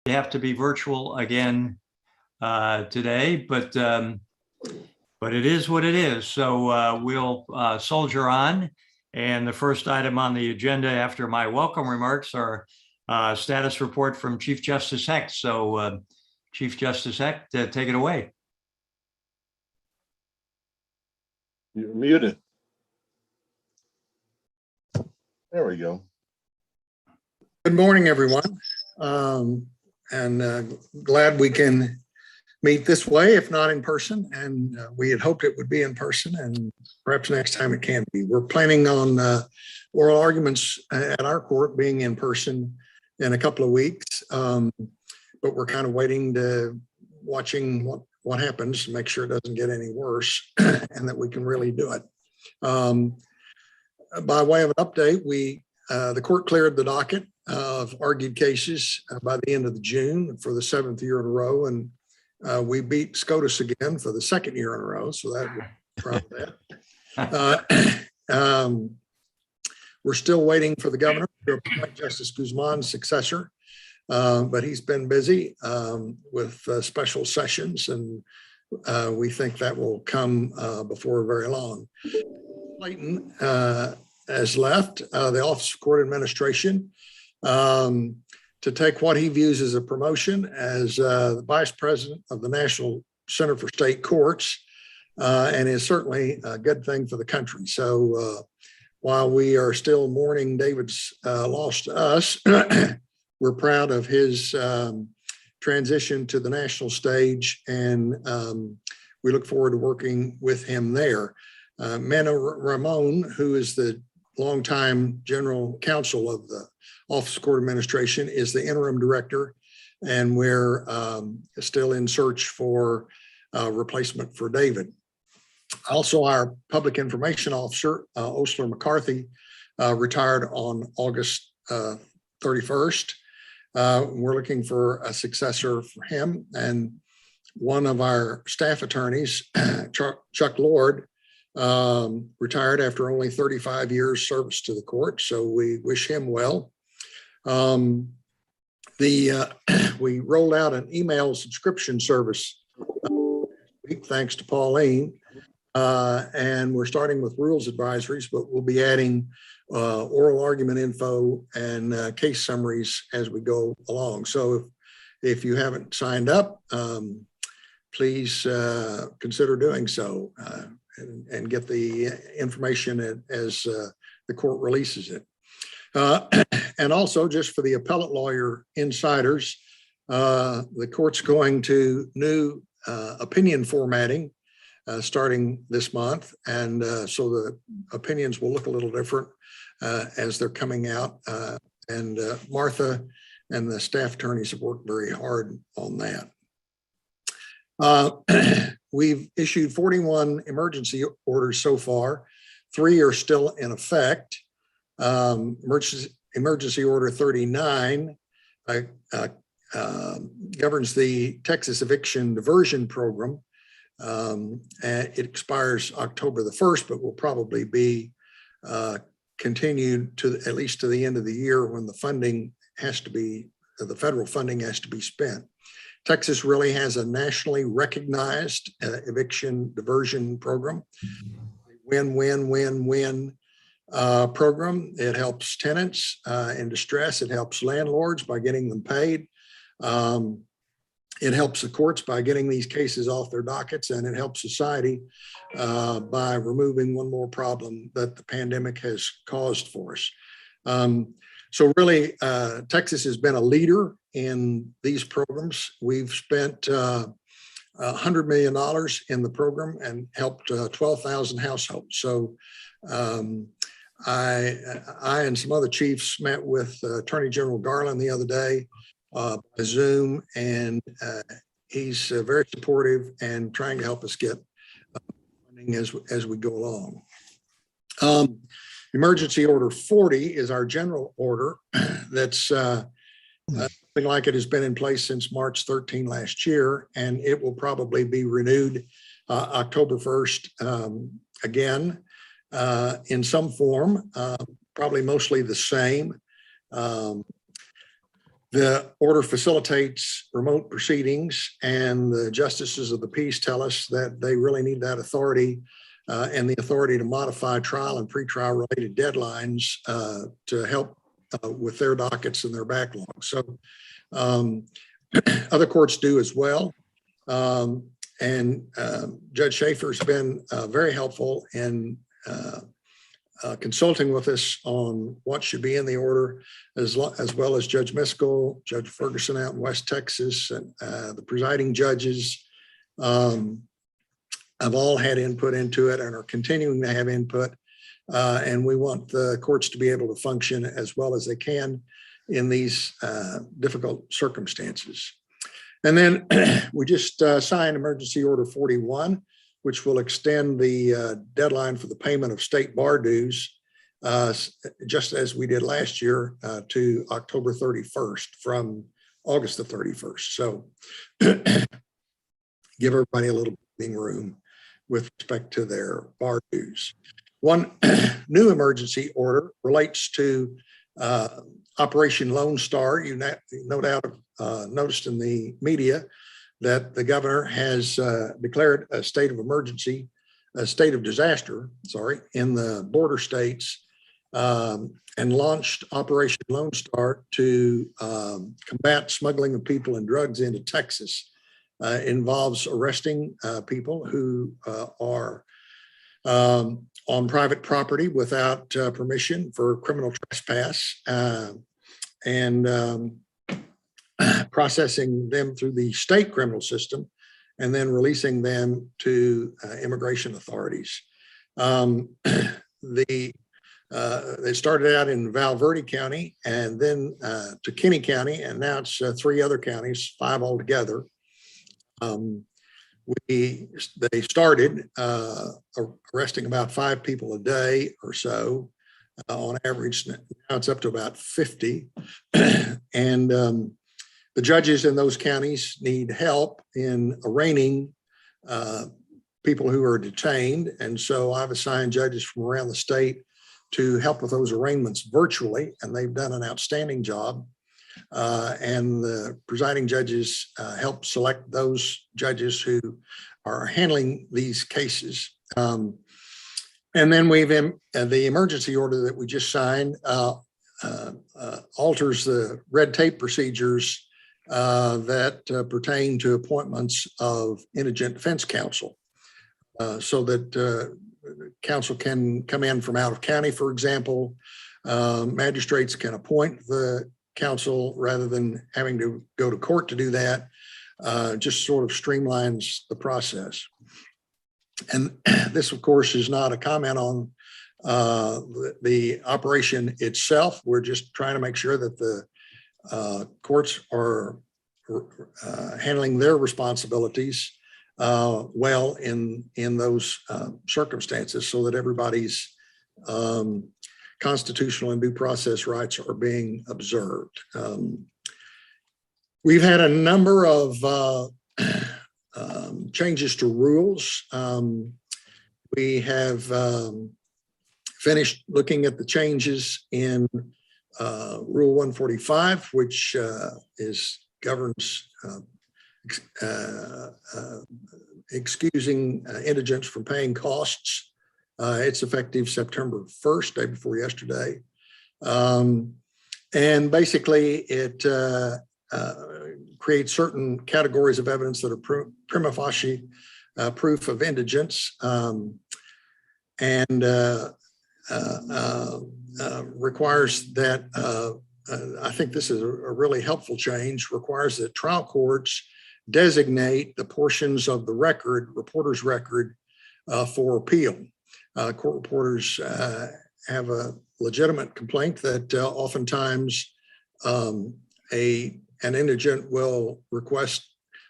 have to be virtual again today, but it is what it is. So we'll soldier on. And the first item on the agenda after my welcome remarks are status report from Chief Justice Hecht. So Chief Justice Hecht, take it away. You're muted. There we go. Good morning, everyone. Glad we can meet this way, if not in person. And we had hoped it would be in person, and perhaps next time it can be. We're planning on oral arguments at our court being in person in a couple of weeks. But we're kind of watching what happens to make sure it doesn't get any worse and that we can really do it. By way of an update, the court cleared the docket of argued cases by the end of June for the 7th year in a row, and we beat SCOTUS again for the 2nd year in a row, so we're proud of that. We're still waiting for the governor to appoint Justice Guzman's successor, but he's been busy with special sessions, and we think that will come before very long. Clayton has left the Office of Court Administration to take what he views as a promotion as the Vice President of the National Center for State Courts, and is certainly a good thing for the country. So while we are still mourning David's loss to us, we're proud of his transition to the national stage, and we look forward to working with him there. Mano Ramon, who is the longtime general counsel of the Office of Court Administration, is the interim director, and we're still in search for a replacement for David. Also, our public information officer, Osler McCarthy, retired on August 31st. We're looking for a successor for him, and one of our staff attorneys, Chuck Lord, retired after only 35 years service to the court, so we wish him well. We rolled out an email subscription service thanks to Pauline, and we're starting with rules advisories, but we'll be adding oral argument info and case summaries as we go along. So if you haven't signed up, please consider doing so and get the information as the court releases it. And also, just for the appellate lawyer insiders, the court's going to new opinion formatting starting this month, and so the opinions will look a little different as they're coming out. And Martha and the staff attorneys have worked very hard on that. We've issued 41 emergency orders so far. 3 are still in effect. Emergency Order 39 governs the Texas Eviction Diversion Program. It expires October the 1st, but will probably be continued to at least to the end of the year when the funding has to be, the federal funding has to be spent. Texas really has a nationally recognized eviction diversion program. Win-win-win-win program. It helps tenants in distress. It helps landlords by getting them paid. It helps the courts by getting these cases off their dockets, and it helps society by removing one more problem that the pandemic has caused for us. So really, Texas has been a leader in these programs. We've spent $100 million in the program and helped 12,000 households. So I and some other chiefs met with Attorney General Garland the other day by Zoom, and he's very supportive and trying to help us get funding as we go along. Emergency Order 40 is our general order that's something like it has been in place since March 13 last year, and it will probably be renewed October 1st again in some form, probably mostly the same. The order facilitates remote proceedings, and the justices of the peace tell us that they really need that authority and the authority to modify trial and pretrial related deadlines to help with their dockets and their backlogs. So other courts do as well. And Judge Schaefer's been very helpful in consulting with us on what should be in the order, as well as Judge Miskell, Judge Ferguson out in West Texas, and the presiding judges have all had input into it and are continuing to have input. And we want the courts to be able to function as well as they can in these difficult circumstances. And then we just signed Emergency Order 41, which will extend the deadline for the payment of state bar dues, just as we did last year, to October 31st from August the 31st. So give everybody a little breathing room with respect to their bar dues. One new emergency order relates to Operation Lone Star. You no doubt noticed in the media that the governor has declared a state of emergency, a state of disaster, in the border states, and launched Operation Lone Star to combat smuggling of people and drugs into Texas. Involves arresting people who are on private property without permission for criminal trespass, and processing them through the state criminal system, and then releasing them to immigration authorities. They started out in Val Verde County, and then to Kinney County, and now it's 3 other counties, 5 altogether. They started arresting about 5 people a day or so on average. Now it's up to about 50. And the judges in those counties need help in arraigning people who are detained. And so I've assigned judges from around the state to help with those arraignments virtually, and they've done an outstanding job. And the presiding judges help select those judges who are handling these cases. And then the emergency order that we just signed alters the red tape procedures that pertain to appointments of indigent defense counsel, so that counsel can come in from out of county, for example. Magistrates can appoint the counsel rather than having to go to court to do that. Just sort of streamlines the process. And this, of course, is not a comment on the operation itself. We're just trying to make sure that the courts are handling their responsibilities well in those circumstances, so that everybody's constitutional and due process rights are being observed. We've had a number of changes to rules. We have finished looking at the changes in Rule 145, which governs excusing indigents from paying costs. It's effective September 1st, day before yesterday. And basically it creates certain categories of evidence that are prima facie proof of indigence, and requires that, I think this is a really helpful change, requires that trial courts designate the portions of the record, reporter's record, for appeal. Court reporters have a legitimate complaint that oftentimes an indigent will request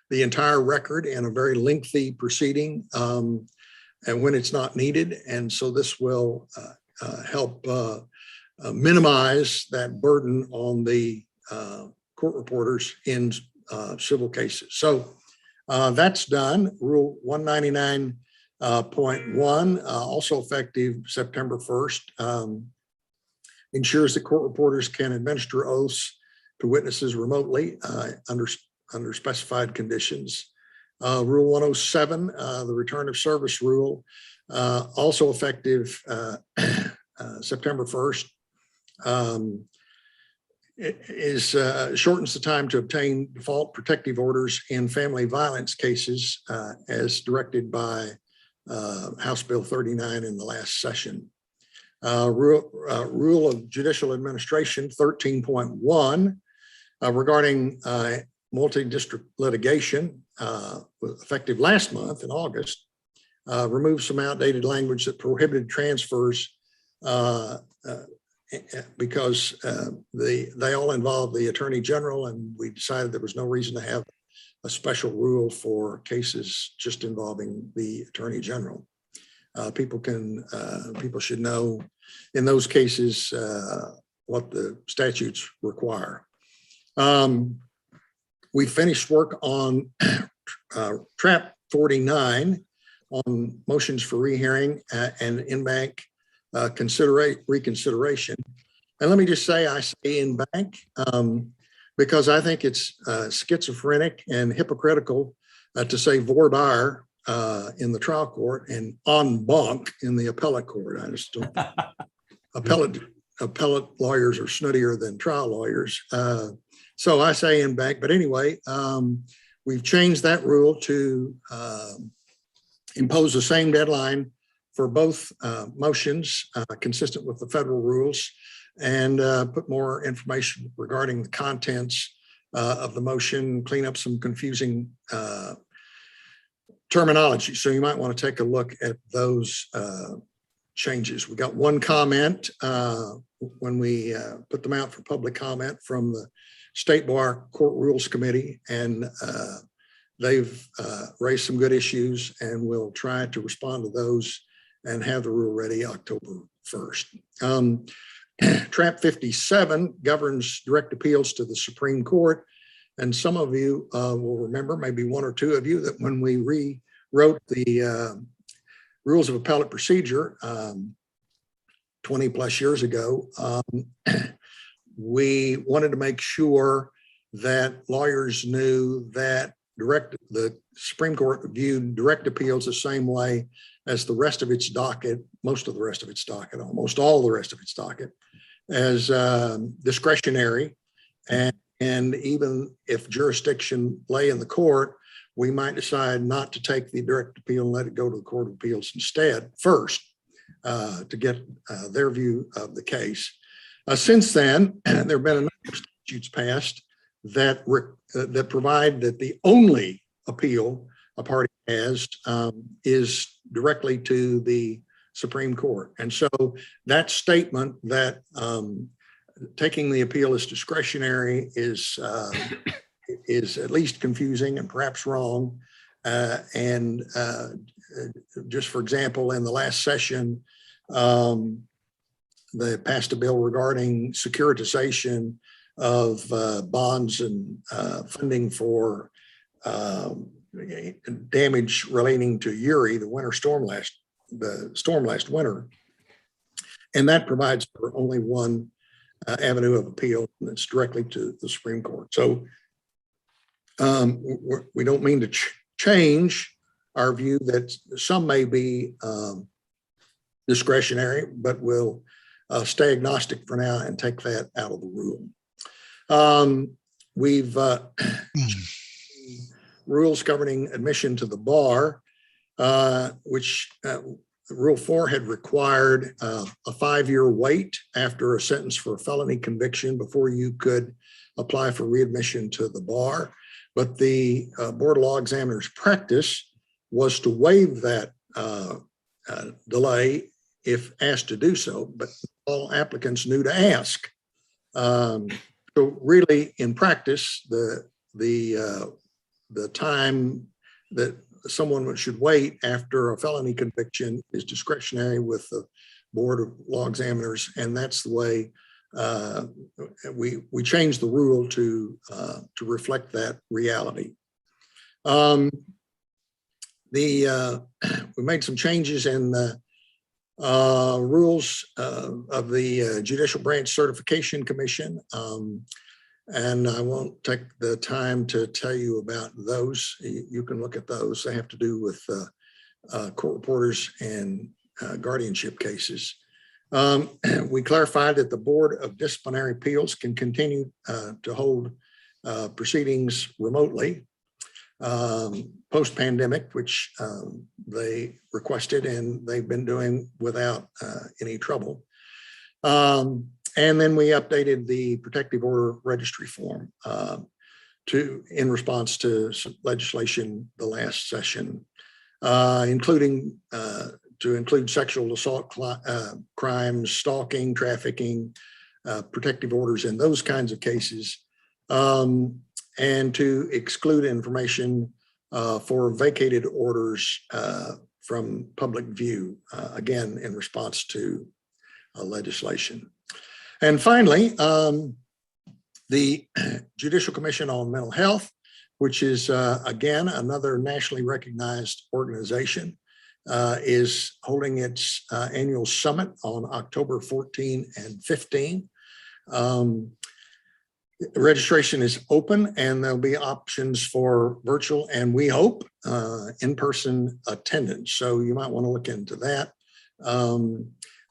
the entire record in a very lengthy proceeding, and when it's not needed. And so this will help minimize that burden on the court reporters in civil cases. So that's done. Rule 199.1, also effective September 1st, ensures that court reporters can administer oaths to witnesses remotely under specified conditions. Rule 107, the return of service rule, also effective September 1st. It shortens the time to obtain default protective orders in family violence cases as directed by House Bill 39 in the last session. Rule of Judicial Administration 13.1 regarding multi-district litigation, effective last month in August, removed some outdated language that prohibited transfers because they all involve the Attorney General, and we decided there was no reason to have a special rule for cases just involving the Attorney General. People should know in those cases what the statutes require. We finished work on Trap 49 on motions for rehearing and in-bank reconsideration. And let me just say, I say in-bank because I think it's schizophrenic and hypocritical to say voir dire in the trial court and en banc in the appellate court. I just don't. Appellate lawyers are snootier than trial lawyers. So I say in bank, but anyway, we've changed that rule to impose the same deadline for both motions consistent with the federal rules, and put more information regarding the contents of the motion, clean up some confusing terminology. So you might want to take a look at those changes. We got one comment when we put them out for public comment from the State Bar Court Rules Committee, and they've raised some good issues, and we'll try to respond to those and have the rule ready October 1st. Trap 57 governs direct appeals to the Supreme Court. And some of you will remember, maybe one or two of you, that when we rewrote the Rules of Appellate Procedure 20 plus years ago, we wanted to make sure that lawyers knew that the Supreme Court viewed direct appeals the same way as the rest of its docket, most of the rest of its docket, almost all the rest of its docket, as discretionary. And even if jurisdiction lay in the court, we might decide not to take the direct appeal and let it go to the Court of Appeals instead first to get their view of the case. Since then, there have been a number of statutes passed that provide that the only appeal a party has is directly to the Supreme Court. And so that statement that taking the appeal as discretionary is at least confusing and perhaps wrong. And just for example, in the last session, they passed a bill regarding securitization of bonds and funding for damage relating to Uri, the storm last winter. And that provides for only one avenue of appeal, and it's directly to the Supreme Court. So we don't mean to change our view that some may be discretionary, but we'll stay agnostic for now and take that out of the rule. We've rules governing admission to the bar, which Rule 4 had required a 5-year wait after a sentence for a felony conviction before you could apply for readmission to the bar. But the Board of Law Examiners' practice was to waive that delay if asked to do so, but all applicants knew to ask. So really, in practice, the time that someone should wait after a felony conviction is discretionary with the Board of Law Examiners, and that's the way we changed the rule to reflect that reality. We made some changes in the rules of the Judicial Branch Certification Commission. And I won't take the time to tell you about those. You can look at those. They have to do with court reporters and guardianship cases. We clarified that the Board of Disciplinary Appeals can continue to hold proceedings remotely post-pandemic, which they requested and they've been doing without any trouble. And then we updated the protective order registry form in response to some legislation the last session, including to include sexual assault crimes, stalking, trafficking, protective orders in those kinds of cases, and to exclude information for vacated orders from public view, again, in response to legislation. And finally, the Judicial Commission on Mental Health, which is, again, another nationally recognized organization, is holding its annual summit on October 14 and 15. Registration is open and there'll be options for virtual and we hope in-person attendance. So you might want to look into that.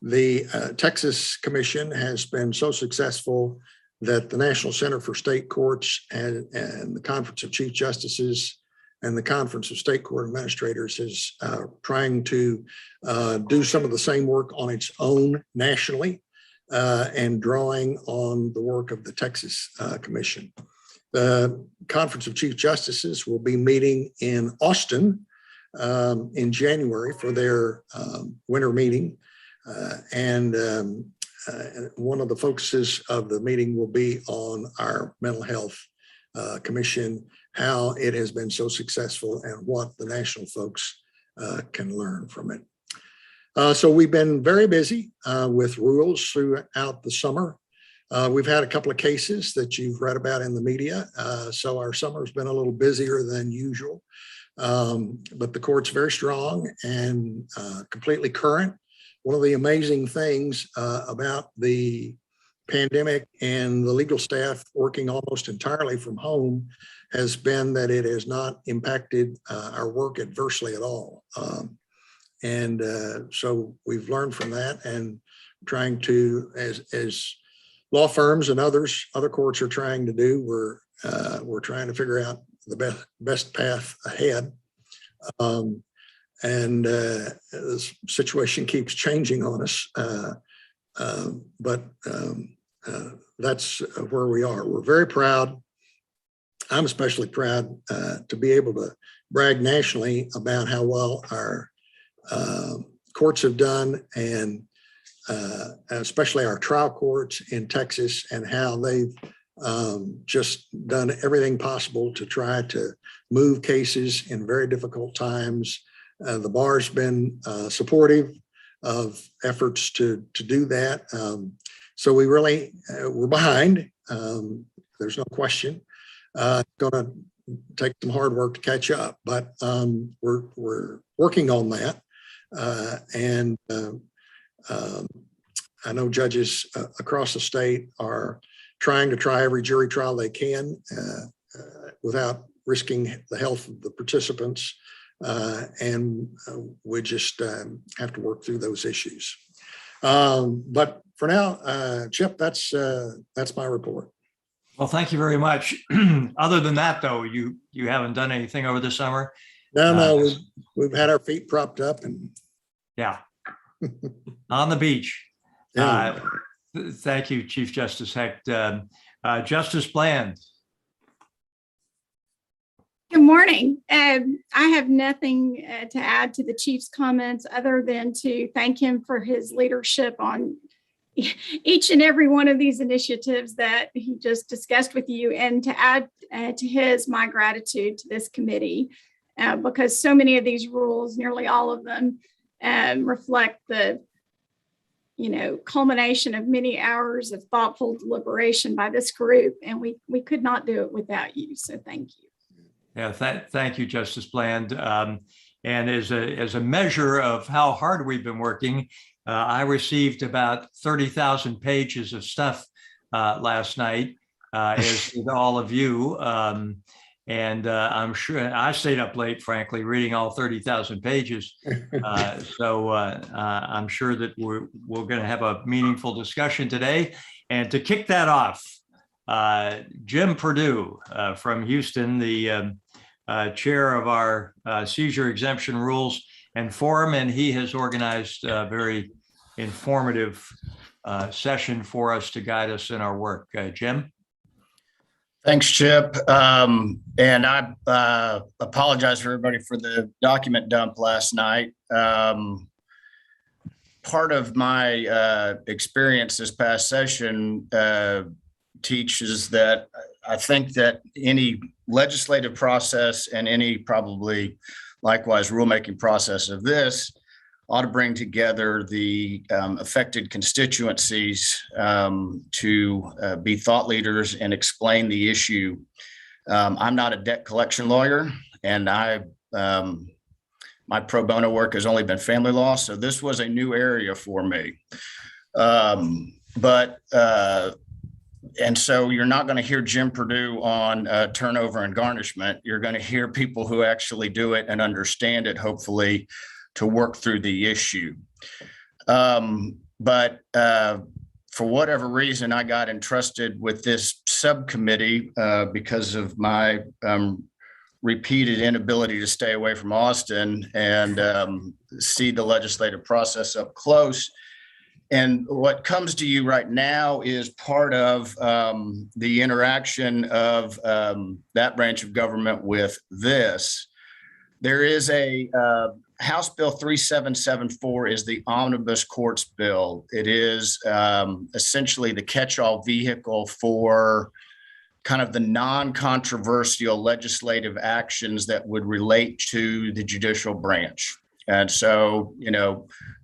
The Texas Commission has been so successful that the National Center for State Courts and the Conference of Chief Justices and the Conference of State Court Administrators is trying to do some of the same work on its own nationally and drawing on the work of the Texas Commission. The Conference of Chief Justices will be meeting in Austin in January for their winter meeting. One of the focuses of the meeting will be on our mental health commission, how it has been so successful and what the national folks can learn from it. So we've been very busy with rules throughout the summer. We've had a couple of cases that you've read about in the media. So our summer's been a little busier than usual, but the court's very strong and completely current. One of the amazing things about the pandemic and the legal staff working almost entirely from home has been that it has not impacted our work adversely at all. So we've learned from that and trying to, as law firms and other courts are trying to do, we're trying to figure out the best path ahead. The situation keeps changing on us, but that's where we are. We're very proud. I'm especially proud to be able to brag nationally about how well our courts have done, and especially our trial courts in Texas, and how they've just done everything possible to try to move cases in very difficult times. The bar's been supportive of efforts to do that. So we really, we're behind. There's no question. It's going to take some hard work to catch up, but we're working on that. I know judges across the state are trying to try every jury trial they can without risking the health of the participants. We just have to work through those issues. But for now, Chip, that's my report. Well, thank you very much. Other than that, though, you haven't done anything over the summer? No, we've had our feet propped up and yeah, on the beach. Yeah. Thank you, Chief Justice Hecht. Justice Bland. Good morning. I have nothing to add to the Chief's comments other than to thank him for his leadership on each and every one of these initiatives that he just discussed with you, and to add to my gratitude to this committee, because so many of these rules, nearly all of them, reflect the culmination of many hours of thoughtful deliberation by this group, and we could not do it without you. So thank you. Yeah, thank you, Justice Bland. And as a measure of how hard we've been working, I received about 30,000 pages of stuff last night. as with all of you. And I'm sure I stayed up late, frankly, reading all 30,000 pages. So I'm sure that we're going to have a meaningful discussion today. And to kick that off, Jim Perdue from Houston, the chair of our seizure exemption rules and forum, and he has organized a very informative session for us to guide us in our work. Jim? Thanks, Chip. And I apologize for everybody for the document dump last night. Part of my experience this past session teaches that I think that any legislative process and any probably likewise rulemaking process of this ought to bring together the affected constituencies to be thought leaders and explain the issue. I'm not a debt collection lawyer, and my pro bono work has only been family law, so this was a new area for me. And so you're not going to hear Jim Perdue on turnover and garnishment. You're going to hear people who actually do it and understand it, hopefully, to work through the issue. But for whatever reason, I got entrusted with this subcommittee because of my repeated inability to stay away from Austin and see the legislative process up close. And what comes to you right now is part of the interaction of that branch of government with this. There is a House Bill 3774 is the omnibus courts bill. It is essentially the catch-all vehicle for kind of the non-controversial legislative actions that would relate to the judicial branch. And so,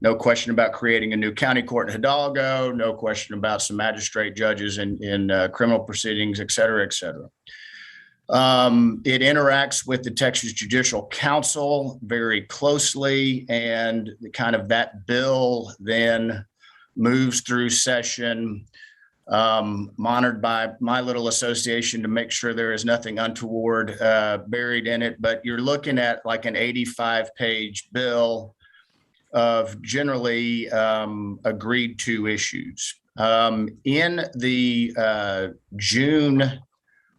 no question about creating a new county court in Hidalgo, no question about some magistrate judges in criminal proceedings, et cetera, et cetera. It interacts with the Texas Judicial Council very closely, and kind of that bill then moves through session, monitored by my little association to make sure there is nothing untoward buried in it. But you're looking at like an 85-page bill of generally agreed to issues. In the June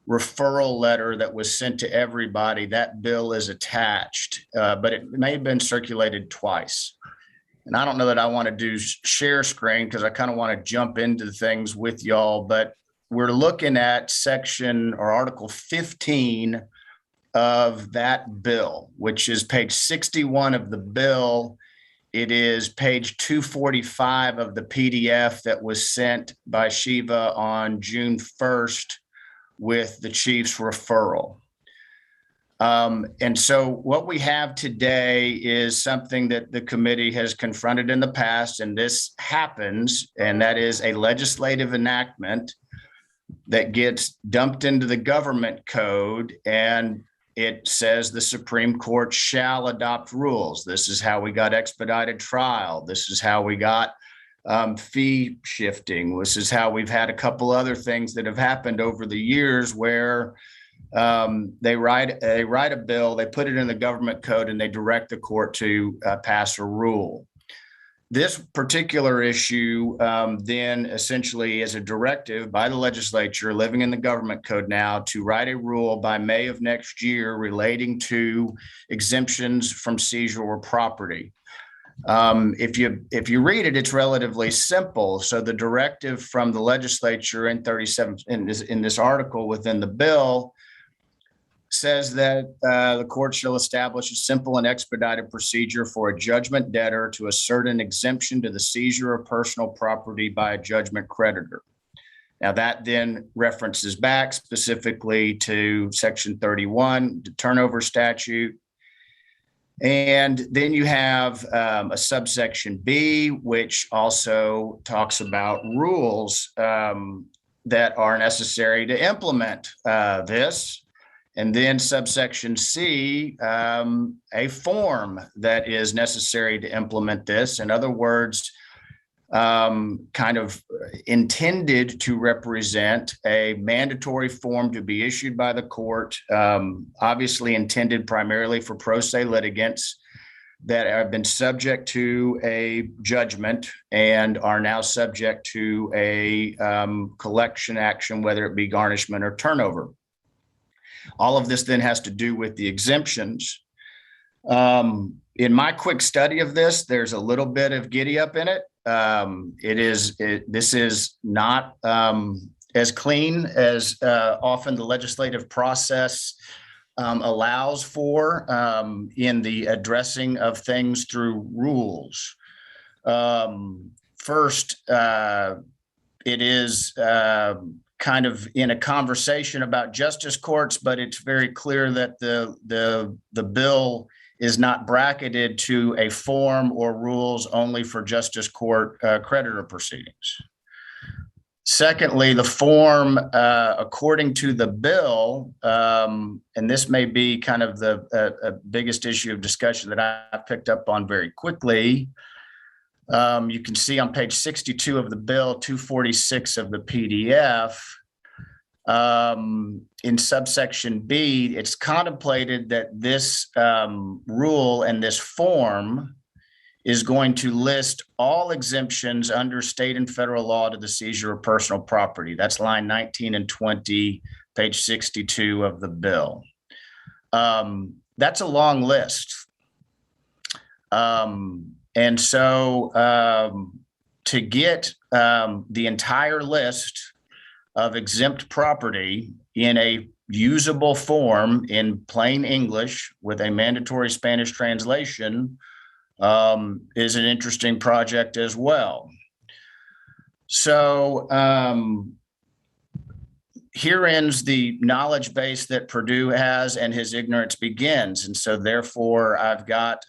referral letter that was sent to everybody, that bill is attached, but it may have been circulated twice. And I don't know that I want to do share screen because I kind of want to jump into things with y'all, but we're looking at section or article 15 of that bill, which is page 61 of the bill. It is page 245 of the PDF that was sent by Shiva on June 1st with the chief's referral. And so what we have today is something that the committee has confronted in the past, and this happens, and that is a legislative enactment that gets dumped into the government code, and it says the Supreme Court shall adopt rules. This is how we got expedited trial. This is how we got fee shifting. This is how we've had a couple other things that have happened over the years where they write a bill, they put it in the government code, and they direct the court to pass a rule. This particular issue then essentially is a directive by the legislature living in the government code now to write a rule by May of next year relating to exemptions from seizure or property. If you read it, it's relatively simple. So the directive from the legislature in 37 in this article within the bill says that the court shall establish a simple and expedited procedure for a judgment debtor to assert an exemption to the seizure of personal property by a judgment creditor. Now that then references back specifically to section 31, the turnover statute. And then you have a subsection B, which also talks about rules that are necessary to implement this. And then subsection C, a form that is necessary to implement this. In other words, kind of intended to represent a mandatory form to be issued by the court, obviously intended primarily for pro se litigants that have been subject to a judgment and are now subject to a collection action, whether it be garnishment or turnover. All of this then has to do with the exemptions. In my quick study of this, there's a little bit of giddy up in it. This is not as clean as often the legislative process allows for in the addressing of things through rules. First, it is kind of in a conversation about justice courts, but it's very clear that the bill is not bracketed to a form or rules only for justice court creditor proceedings. Secondly, the form, according to the bill, and this may be kind of the biggest issue of discussion that I picked up on very quickly. You can see on page 62 of the bill, 246 of the PDF, in subsection B, it's contemplated that this rule and this form is going to list all exemptions under state and federal law to the seizure of personal property. That's line 19 and 20, page 62 of the bill. That's a long list. And so to get the entire list of exempt property in a usable form in plain English with a mandatory Spanish translation is an interesting project as well. So here ends the knowledge base that Perdue has, and his ignorance begins. And so therefore, I've got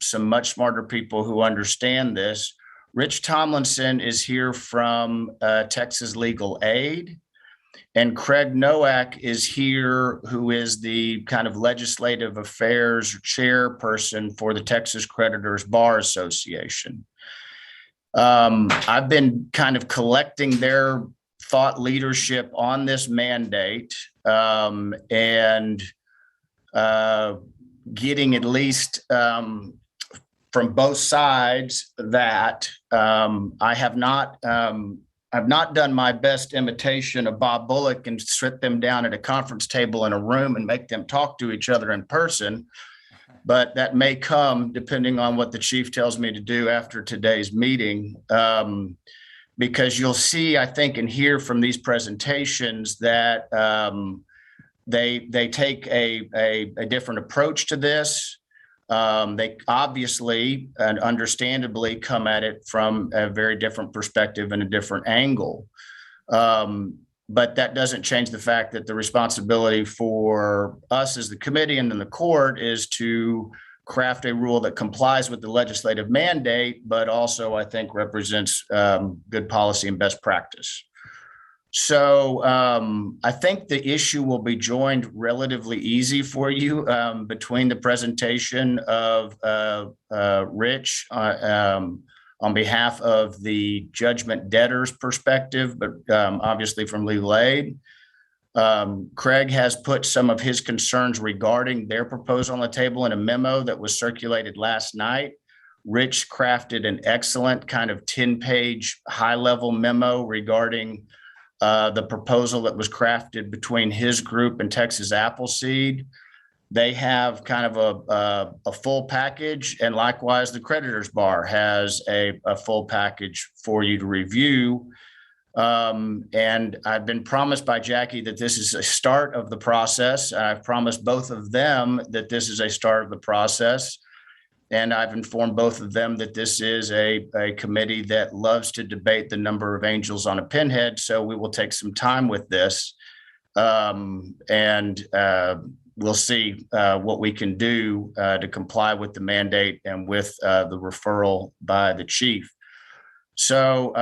some much smarter people who understand this. Rich Tomlinson is here from Texas Legal Aid. And Craig Nowak is here, who is the kind of legislative affairs chairperson for the Texas Creditors Bar Association. I've been kind of collecting their thought leadership on this mandate and getting at least from both sides that I've not done my best imitation of Bob Bullock and sit them down at a conference table in a room and make them talk to each other in person, but that may come depending on what the chief tells me to do after today's meeting. Because you'll see, I think, and hear from these presentations that they take a different approach to this. They obviously and understandably come at it from a very different perspective and a different angle. But that doesn't change the fact that the responsibility for us as the committee and then the court is to craft a rule that complies with the legislative mandate, but also I think represents good policy and best practice. So I think the issue will be joined relatively easy for you between the presentation of Rich on behalf of the judgment debtors perspective, but obviously from legal aid. Craig has put some of his concerns regarding their proposal on the table in a memo that was circulated last night. Rich crafted an excellent kind of 10-page high-level memo regarding the proposal that was crafted between his group and Texas Appleseed. They have kind of a full package, and likewise the Creditors Bar has a full package for you to review. And I've been promised by Jackie that this is a start of the process. I've promised both of them that this is a start of the process. And I've informed both of them that this is a committee that loves to debate the number of angels on a pinhead. So we will take some time with this and we'll see what we can do to comply with the mandate and with the referral by the chief. So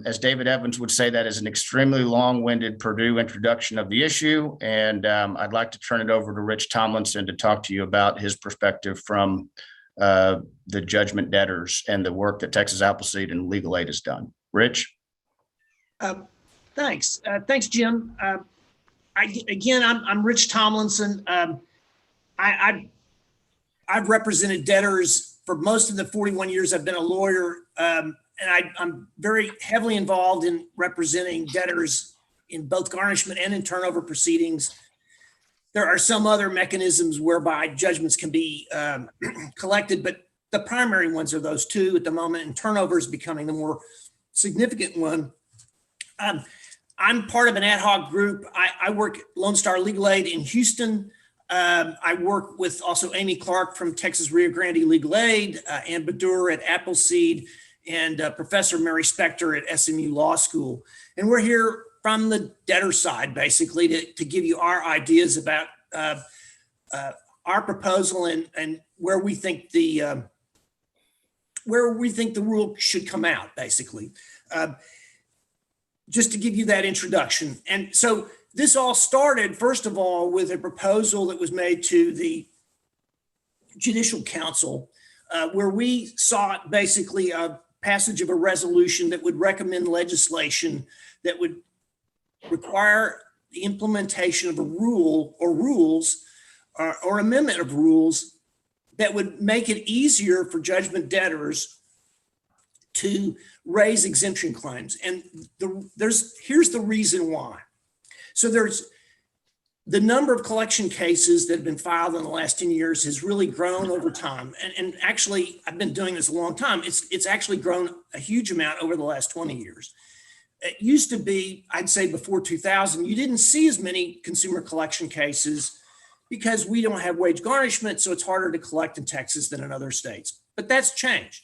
as David Evans would say, that is an extremely long-winded Perdue introduction of the issue. And I'd like to turn it over to Rich Tomlinson to talk to you about his perspective from the judgment debtors and the work that Texas Appleseed and Legal Aid has done. Rich? Thanks. Thanks, Jim. I'm Rich Tomlinson. I've represented debtors for most of the 41 years I've been a lawyer, and I'm very heavily involved in representing debtors in both garnishment and in turnover proceedings. There are some other mechanisms whereby judgments can be collected, but the primary ones are those two at the moment, and turnover is becoming the more significant one. I'm part of an ad hoc group. I work at Lone Star Legal Aid in Houston. I work with also Amy Clark from Texas Rio Grande Legal Aid, Ann Badur at Appleseed, and Professor Mary Spector at SMU Law School. And we're here from the debtor side, basically, to give you our ideas about our proposal and where we think the rule should come out, basically. Just to give you that introduction. And so this all started, first of all, with a proposal that was made to the Judicial Council, where we sought basically a passage of a resolution that would recommend legislation that would require the implementation of a rule or rules or amendment of rules that would make it easier for judgment debtors to raise exemption claims. And here's the reason why. So there's the number of collection cases that have been filed in the last 10 years has really grown over time. And actually, I've been doing this a long time. It's actually grown a huge amount over the last 20 years. It used to be, I'd say before 2000, you didn't see as many consumer collection cases because we don't have wage garnishment, so it's harder to collect in Texas than in other states. But that's changed.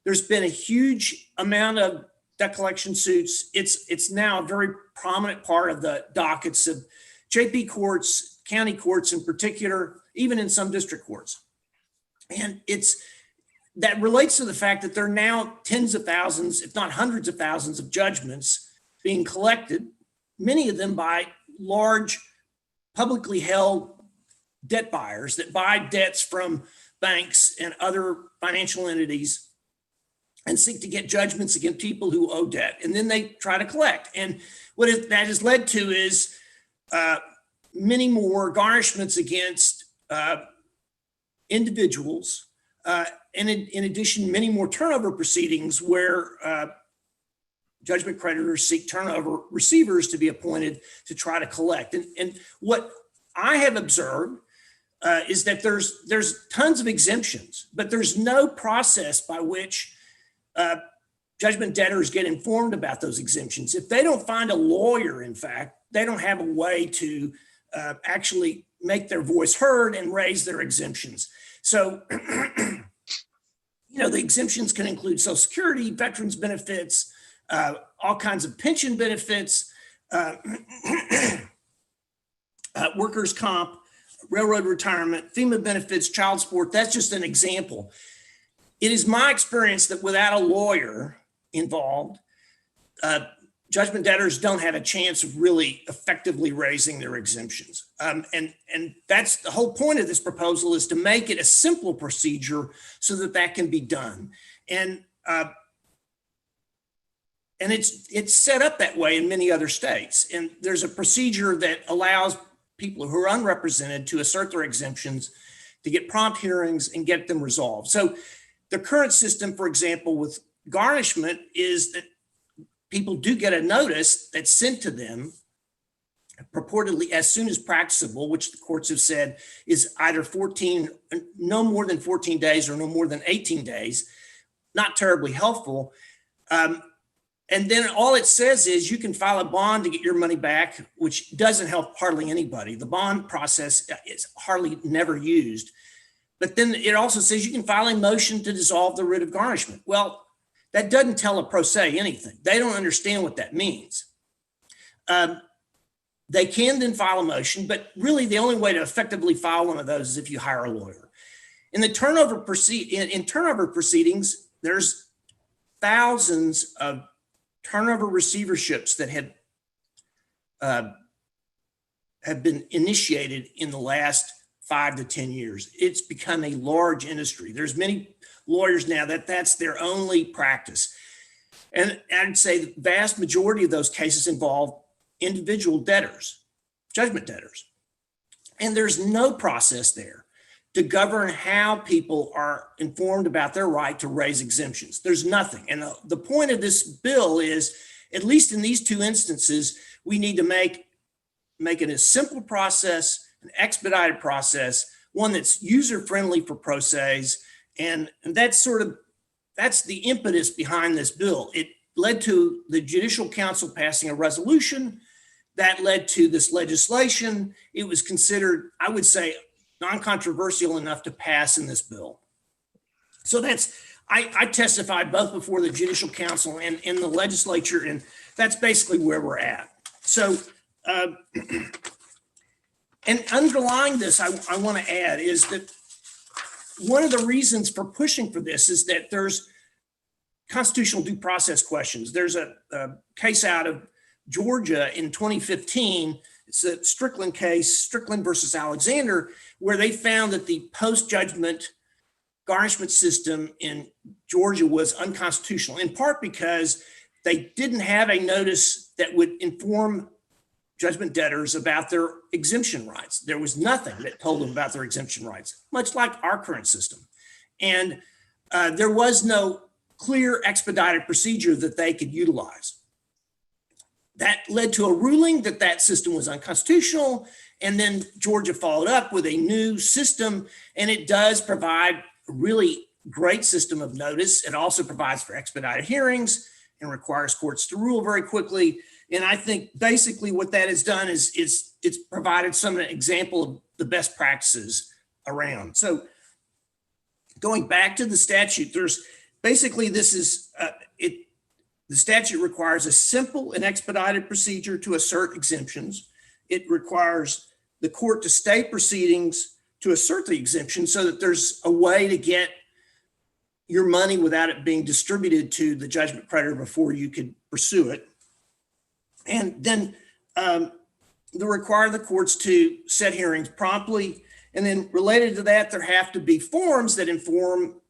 There's been a huge amount of debt collection suits. It's now a very prominent part of the dockets of JP courts, county courts in particular, even in some district courts. And that relates to the fact that there are now tens of thousands, if not hundreds of thousands of judgments being collected, many of them by large publicly held debt buyers that buy debts from banks and other financial entities and seek to get judgments against people who owe debt. And then they try to collect. And what that has led to is many more garnishments against individuals. And in addition, many more turnover proceedings where judgment creditors seek turnover receivers to be appointed to try to collect. And what I have observed is that there's tons of exemptions, but there's no process by which judgment debtors get informed about those exemptions. If they don't find a lawyer, in fact, they don't have a way to actually make their voice heard and raise their exemptions. So, the exemptions can include Social Security, veterans benefits, all kinds of pension benefits, workers' comp, railroad retirement, FEMA benefits, child support. That's just an example. It is my experience that without a lawyer involved, judgment debtors don't have a chance of really effectively raising their exemptions. And that's the whole point of this proposal, is to make it a simple procedure so that can be done. And it's set up that way in many other states. And there's a procedure that allows people who are unrepresented to assert their exemptions, to get prompt hearings and get them resolved. So the current system, for example, with garnishment is that people do get a notice that's sent to them purportedly as soon as practicable, which the courts have said is either no more than 14 days or no more than 18 days, not terribly helpful. And then all it says is you can file a bond to get your money back, which doesn't help hardly anybody. The bond process is hardly never used. But then it also says you can file a motion to dissolve the writ of garnishment. Well, that doesn't tell a pro se anything. They don't understand what that means. They can then file a motion, but really the only way to effectively file one of those is if you hire a lawyer. In turnover proceedings, there's thousands of turnover receiverships that have been initiated in the last 5 to 10 years. It's become a large industry. There's many lawyers now that's their only practice. And I'd say the vast majority of those cases involve individual debtors, judgment debtors. And there's no process there to govern how people are informed about their right to raise exemptions. There's nothing. And the point of this bill is, at least in these two instances, we need to make it a simple process, an expedited process, one that's user-friendly for pro ses. And that's the impetus behind this bill. It led to the Judicial Council passing a resolution that led to this legislation. It was considered, I would say, non-controversial enough to pass in this bill. So I testified both before the Judicial Council and in the legislature, and that's basically where we're at. So, and underlying this, I want to add is that one of the reasons for pushing for this is that there's constitutional due process questions. There's a case out of Georgia in 2015. It's a Strickland case, Strickland versus Alexander, where they found that the post-judgment garnishment system in Georgia was unconstitutional, in part because they didn't have a notice that would inform judgment debtors about their exemption rights. There was nothing that told them about their exemption rights, much like our current system. And there was no clear expedited procedure that they could utilize. That led to a ruling that system was unconstitutional. And then Georgia followed up with a new system, and it does provide a really great system of notice. It also provides for expedited hearings and requires courts to rule very quickly. And I think basically what that has done is it's provided some example of the best practices around. So going back to the statute, there's basically this is the statute requires a simple and expedited procedure to assert exemptions. It requires the court to stay proceedings to assert the exemption so that there's a way to get your money without it being distributed to the judgment creditor before you could pursue it. And then they require the courts to set hearings promptly. And then related to that, there have to be forms that inform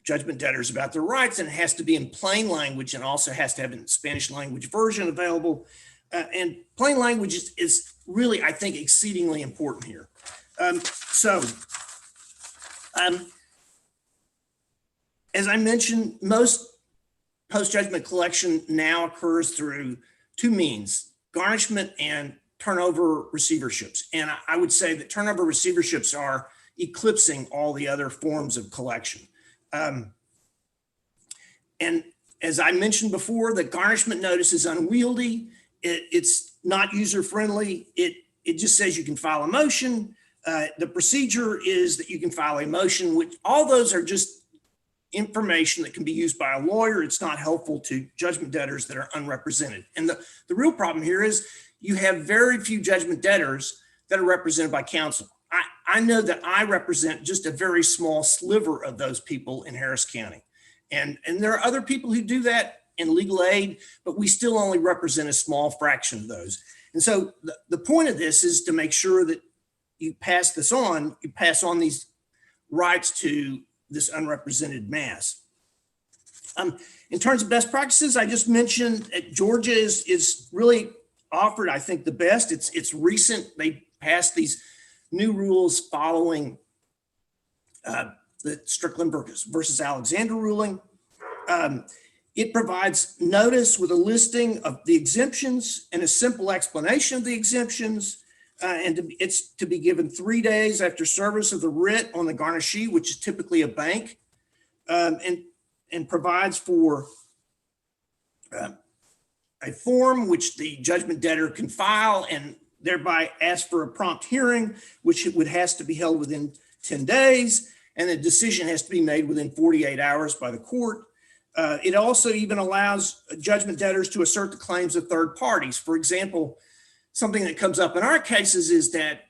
judgment debtors about their rights, and it has to be in plain language, and also has to have a Spanish language version available. And plain language is really, I think, exceedingly important here. As I mentioned, most post-judgment collection now occurs through two means: garnishment and turnover receiverships. And I would say that turnover receiverships are eclipsing all the other forms of collection. And as I mentioned before, the garnishment notice is unwieldy. It's not user-friendly. It just says you can file a motion. The procedure is that you can file a motion, which all those are just information that can be used by a lawyer. It's not helpful to judgment debtors that are unrepresented. And the real problem here is you have very few judgment debtors that are represented by counsel. I know that I represent just a very small sliver of those people in Harris County. And there are other people who do that in legal aid, but we still only represent a small fraction of those. And so the point of this is to make sure that you pass on these rights to this unrepresented mass. In terms of best practices, I just mentioned Georgia is really offered, I think, the best. It's recent. They passed these new rules following the Strickland versus Alexander ruling. It provides notice with a listing of the exemptions and a simple explanation of the exemptions. It's to be given 3 days after service of the writ on the garnishee, which is typically a bank, and provides for a form which the judgment debtor can file and thereby ask for a prompt hearing, which has to be held within 10 days, and the decision has to be made within 48 hours by the court. It also even allows judgment debtors to assert the claims of third parties. For example, something that comes up in our cases is that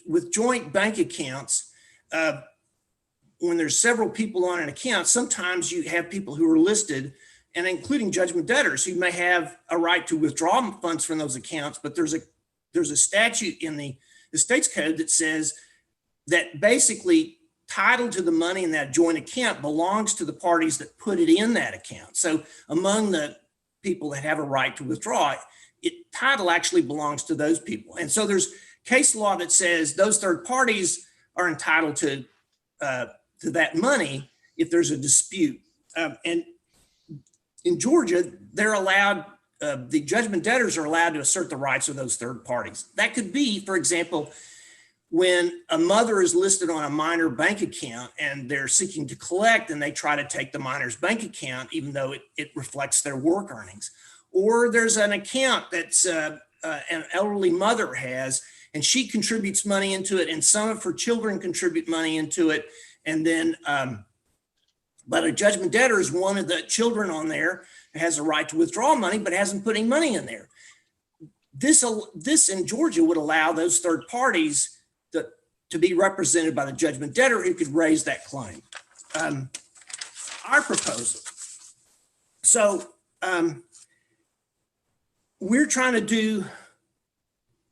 with joint bank accounts, when there's several people on an account, sometimes you have people who are listed, and including judgment debtors who may have a right to withdraw funds from those accounts, but there's a there's a statute in the States Code that says that basically title to the money in that joint account belongs to the parties that put it in that account. So among the people that have a right to withdraw, title actually belongs to those people. And so there's case law that says those third parties are entitled to that money if there's a dispute. And in Georgia, they're allowed, the judgment debtors are allowed to assert the rights of those third parties. That could be, for example, when a mother is listed on a minor bank account and they're seeking to collect and they try to take the minor's bank account, even though it reflects their work earnings. Or there's an account that's an elderly mother has, and she contributes money into it, and some of her children contribute money into it. And then, but a judgment debtor is one of the children on there that has a right to withdraw money, but hasn't put any money in there. This in Georgia would allow those third parties to be represented by the judgment debtor who could raise that claim. Our proposal. So we were trying to do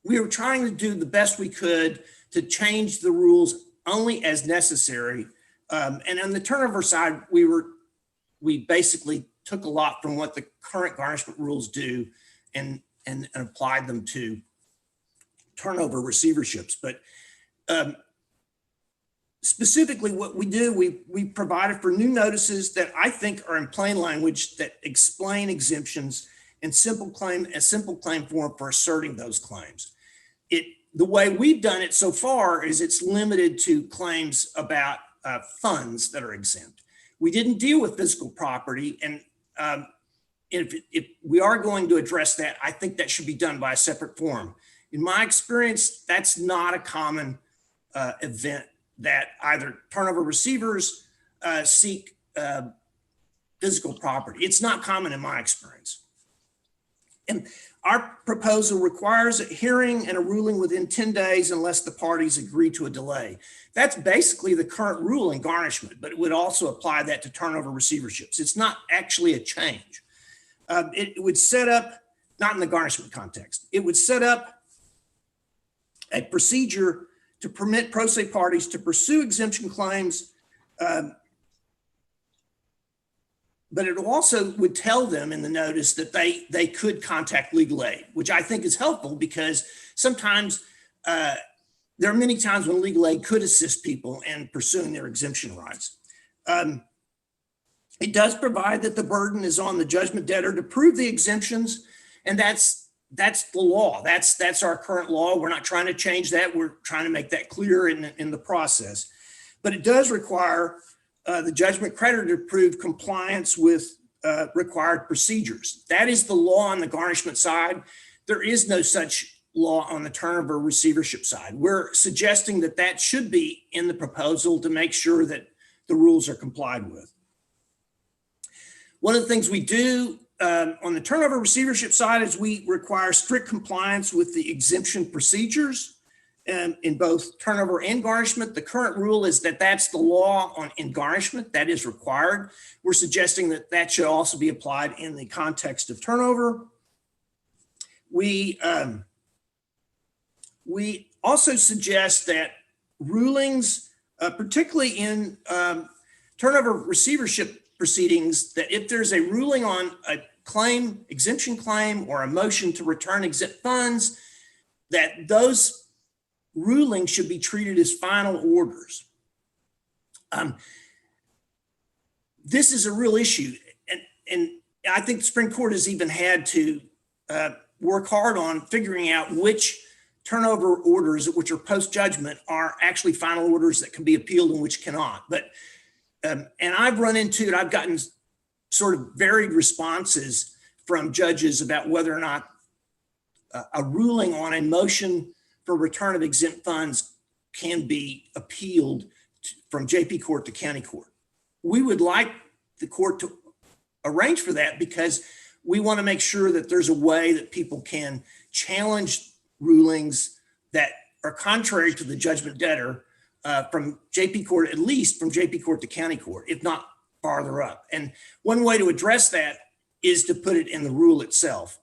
the best we could to change the rules only as necessary. And on the turnover side, we basically took a lot from what the current garnishment rules do and applied them to turnover receiverships. But specifically what we do, we provided for new notices that I think are in plain language that explain exemptions and a simple claim form for asserting those claims. The way we've done it so far is it's limited to claims about funds that are exempt. We didn't deal with physical property, and if we are going to address that, I think that should be done by a separate form. In my experience, that's not a common event that either turnover receivers seek physical property. It's not common in my experience. And our proposal requires a hearing and a ruling within 10 days unless the parties agree to a delay. That's basically the current rule in garnishment, but it would also apply that to turnover receiverships. It's not actually a change. It would set up, not in the garnishment context, it would set up a procedure to permit pro se parties to pursue exemption claims, but it also would tell them in the notice that they could contact legal aid, which I think is helpful because sometimes there are many times when legal aid could assist people in pursuing their exemption rights. It does provide that the burden is on the judgment debtor to prove the exemptions, and that's the law. That's our current law. We're not trying to change that. We're trying to make that clear in the process. But it does require the judgment creditor to prove compliance with required procedures. That is the law on the garnishment side. There is no such law on the turnover receivership side. We're suggesting that that should be in the proposal to make sure that the rules are complied with. One of the things we do on the turnover receivership side is we require strict compliance with the exemption procedures in both turnover and garnishment. The current rule is that that's the law in garnishment. That is required. We're suggesting that that should also be applied in the context of turnover. We also suggest that rulings, particularly in turnover receivership proceedings, that if there's a ruling on a claim, exemption claim, or a motion to return exempt funds, that those rulings should be treated as final orders. This is a real issue, and I think the Supreme Court has even had to work hard on figuring out which turnover orders, which are post-judgment, are actually final orders that can be appealed and which cannot. But and I've run into it. I've gotten sort of varied responses from judges about whether or not a ruling on a motion for return of exempt funds can be appealed from JP court to county court. We would like the court to arrange for that because we want to make sure that there's a way that people can challenge rulings that are contrary to the judgment debtor from JP court, at least from JP court to county court, if not farther up. And one way to address that is to put it in the rule itself.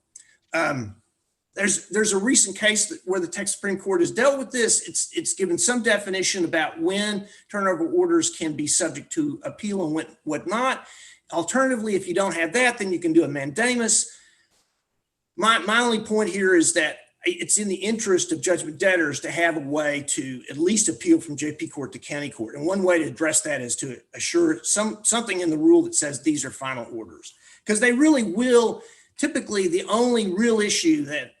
there's a recent case where the Texas Supreme Court has dealt with this. It's given some definition about when turnover orders can be subject to appeal and what not. Alternatively, if you don't have that, then you can do a mandamus. My only point here is that it's in the interest of judgment debtors to have a way to at least appeal from JP court to county court. And one way to address that is to assure something in the rule that says these are final orders, because they really will. Typically, the only real issue that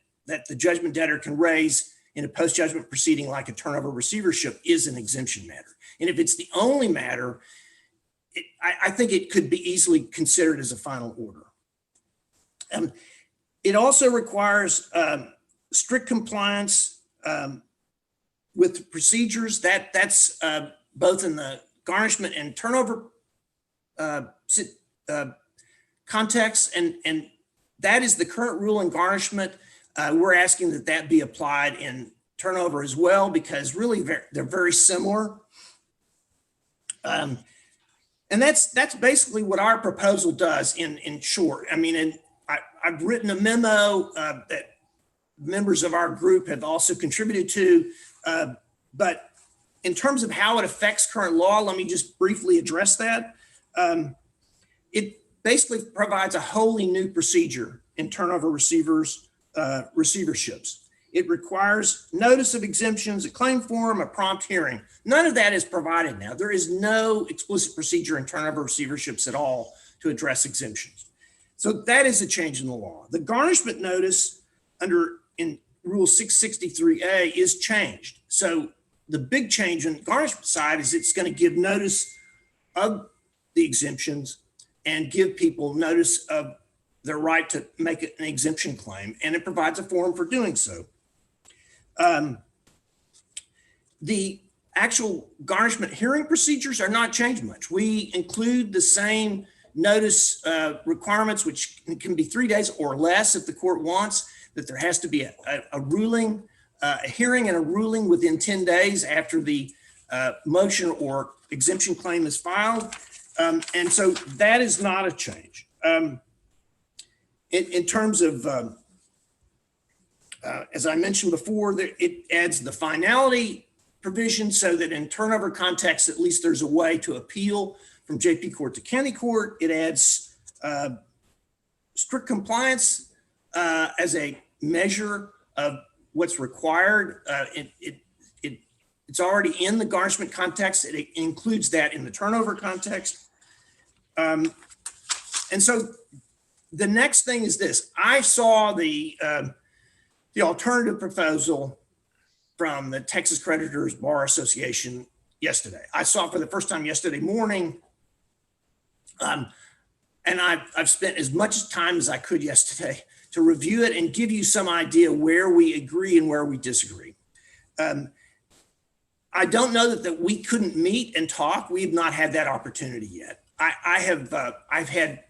the judgment debtor can raise in a post-judgment proceeding like a turnover receivership is an exemption matter. And if it's the only matter, I think it could be easily considered as a final order. It also requires strict compliance with the procedures. That's both in the garnishment and turnover context, and that is the current rule in garnishment. We're asking that be applied in turnover as well, because really they're very similar. And that's basically what our proposal does in short. I mean, I've written a memo that members of our group have also contributed to, but in terms of how it affects current law, let me just briefly address that. It basically provides a wholly new procedure in turnover receiverships. It requires notice of exemptions, a claim form, a prompt hearing. None of that is provided now. There is no explicit procedure in turnover receiverships at all to address exemptions. So that is a change in the law. The garnishment notice in Rule 663A is changed. So the big change in the garnishment side is it's going to give notice of the exemptions and give people notice of their right to make an exemption claim, and it provides a form for doing so. The actual garnishment hearing procedures are not changed much. We include the same notice requirements, which can be 3 days or less if the court wants, that there has to be a ruling, a hearing and a ruling within 10 days after the motion or exemption claim is filed. And so that is not a change. In terms of, as I mentioned before, it adds the finality provision so that in turnover context, at least there's a way to appeal from JP court to county court. It adds strict compliance as a measure of what's required. It's already in the garnishment context. It includes that in the turnover context. And so the next thing is this. I saw the alternative proposal from the Texas Creditors Bar Association yesterday. I saw it for the first time yesterday morning. And I've spent as much time as I could yesterday to review it and give you some idea where we agree and where we disagree. I don't know that we couldn't meet and talk. We have not had that opportunity yet. I've had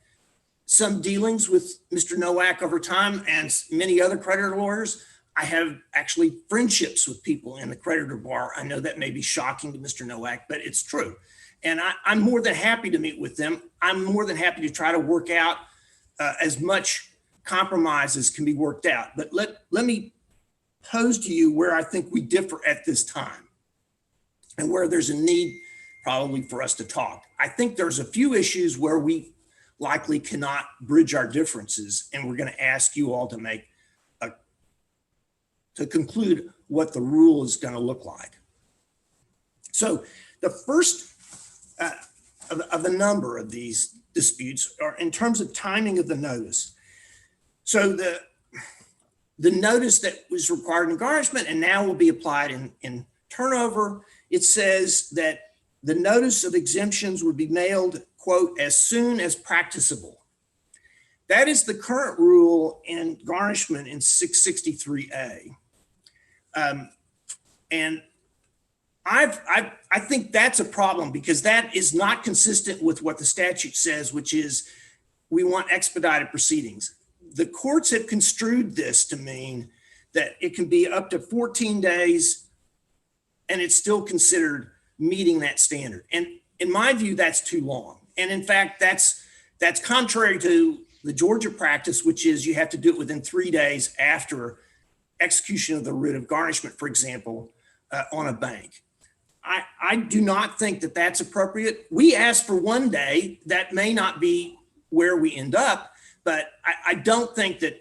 some dealings with Mr. Nowak over time and many other creditor lawyers. I have actually friendships with people in the creditor bar. I know that may be shocking to Mr. Nowak, but it's true. And I'm more than happy to meet with them. I'm more than happy to try to work out as much compromise as can be worked out. But let me pose to you where I think we differ at this time and where there's a need probably for us to talk. I think there's a few issues where we likely cannot bridge our differences, and we're going to ask you all to to conclude what the rule is going to look like. So the first of a number of these disputes are in terms of timing of the notice. So the notice that was required in garnishment and now will be applied in turnover, it says that the notice of exemptions would be mailed, quote, as soon as practicable. That is the current rule in garnishment in 663A. And I think that's a problem because that is not consistent with what the statute says, which is we want expedited proceedings. The courts have construed this to mean that it can be up to 14 days and it's still considered meeting that standard. And in my view, that's too long. And in fact, that's contrary to the Georgia practice, which is you have to do it within 3 days after execution of the writ of garnishment, for example, on a bank. I do not think that that's appropriate. We asked for 1 day. That may not be where we end up, but I don't think that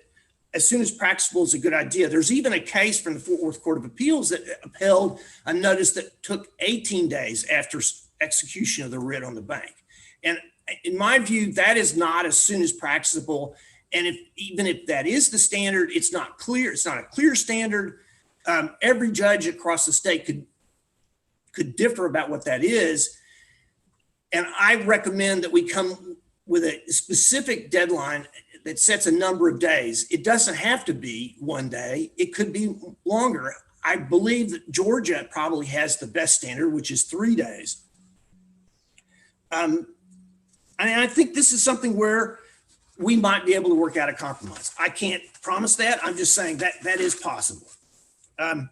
as soon as practicable is a good idea. There's even a case from the Fort Worth Court of Appeals that upheld a notice that took 18 days after execution of the writ on the bank. And in my view, that is not as soon as practicable. And even if that is the standard, it's not clear. It's not a clear standard. Every judge across the state could differ about what that is. And I recommend that we come with a specific deadline that sets a number of days. It doesn't have to be 1 day. It could be longer. I believe that Georgia probably has the best standard, which is 3 days. And I think this is something where we might be able to work out a compromise. I can't promise that. I'm just saying that is possible. The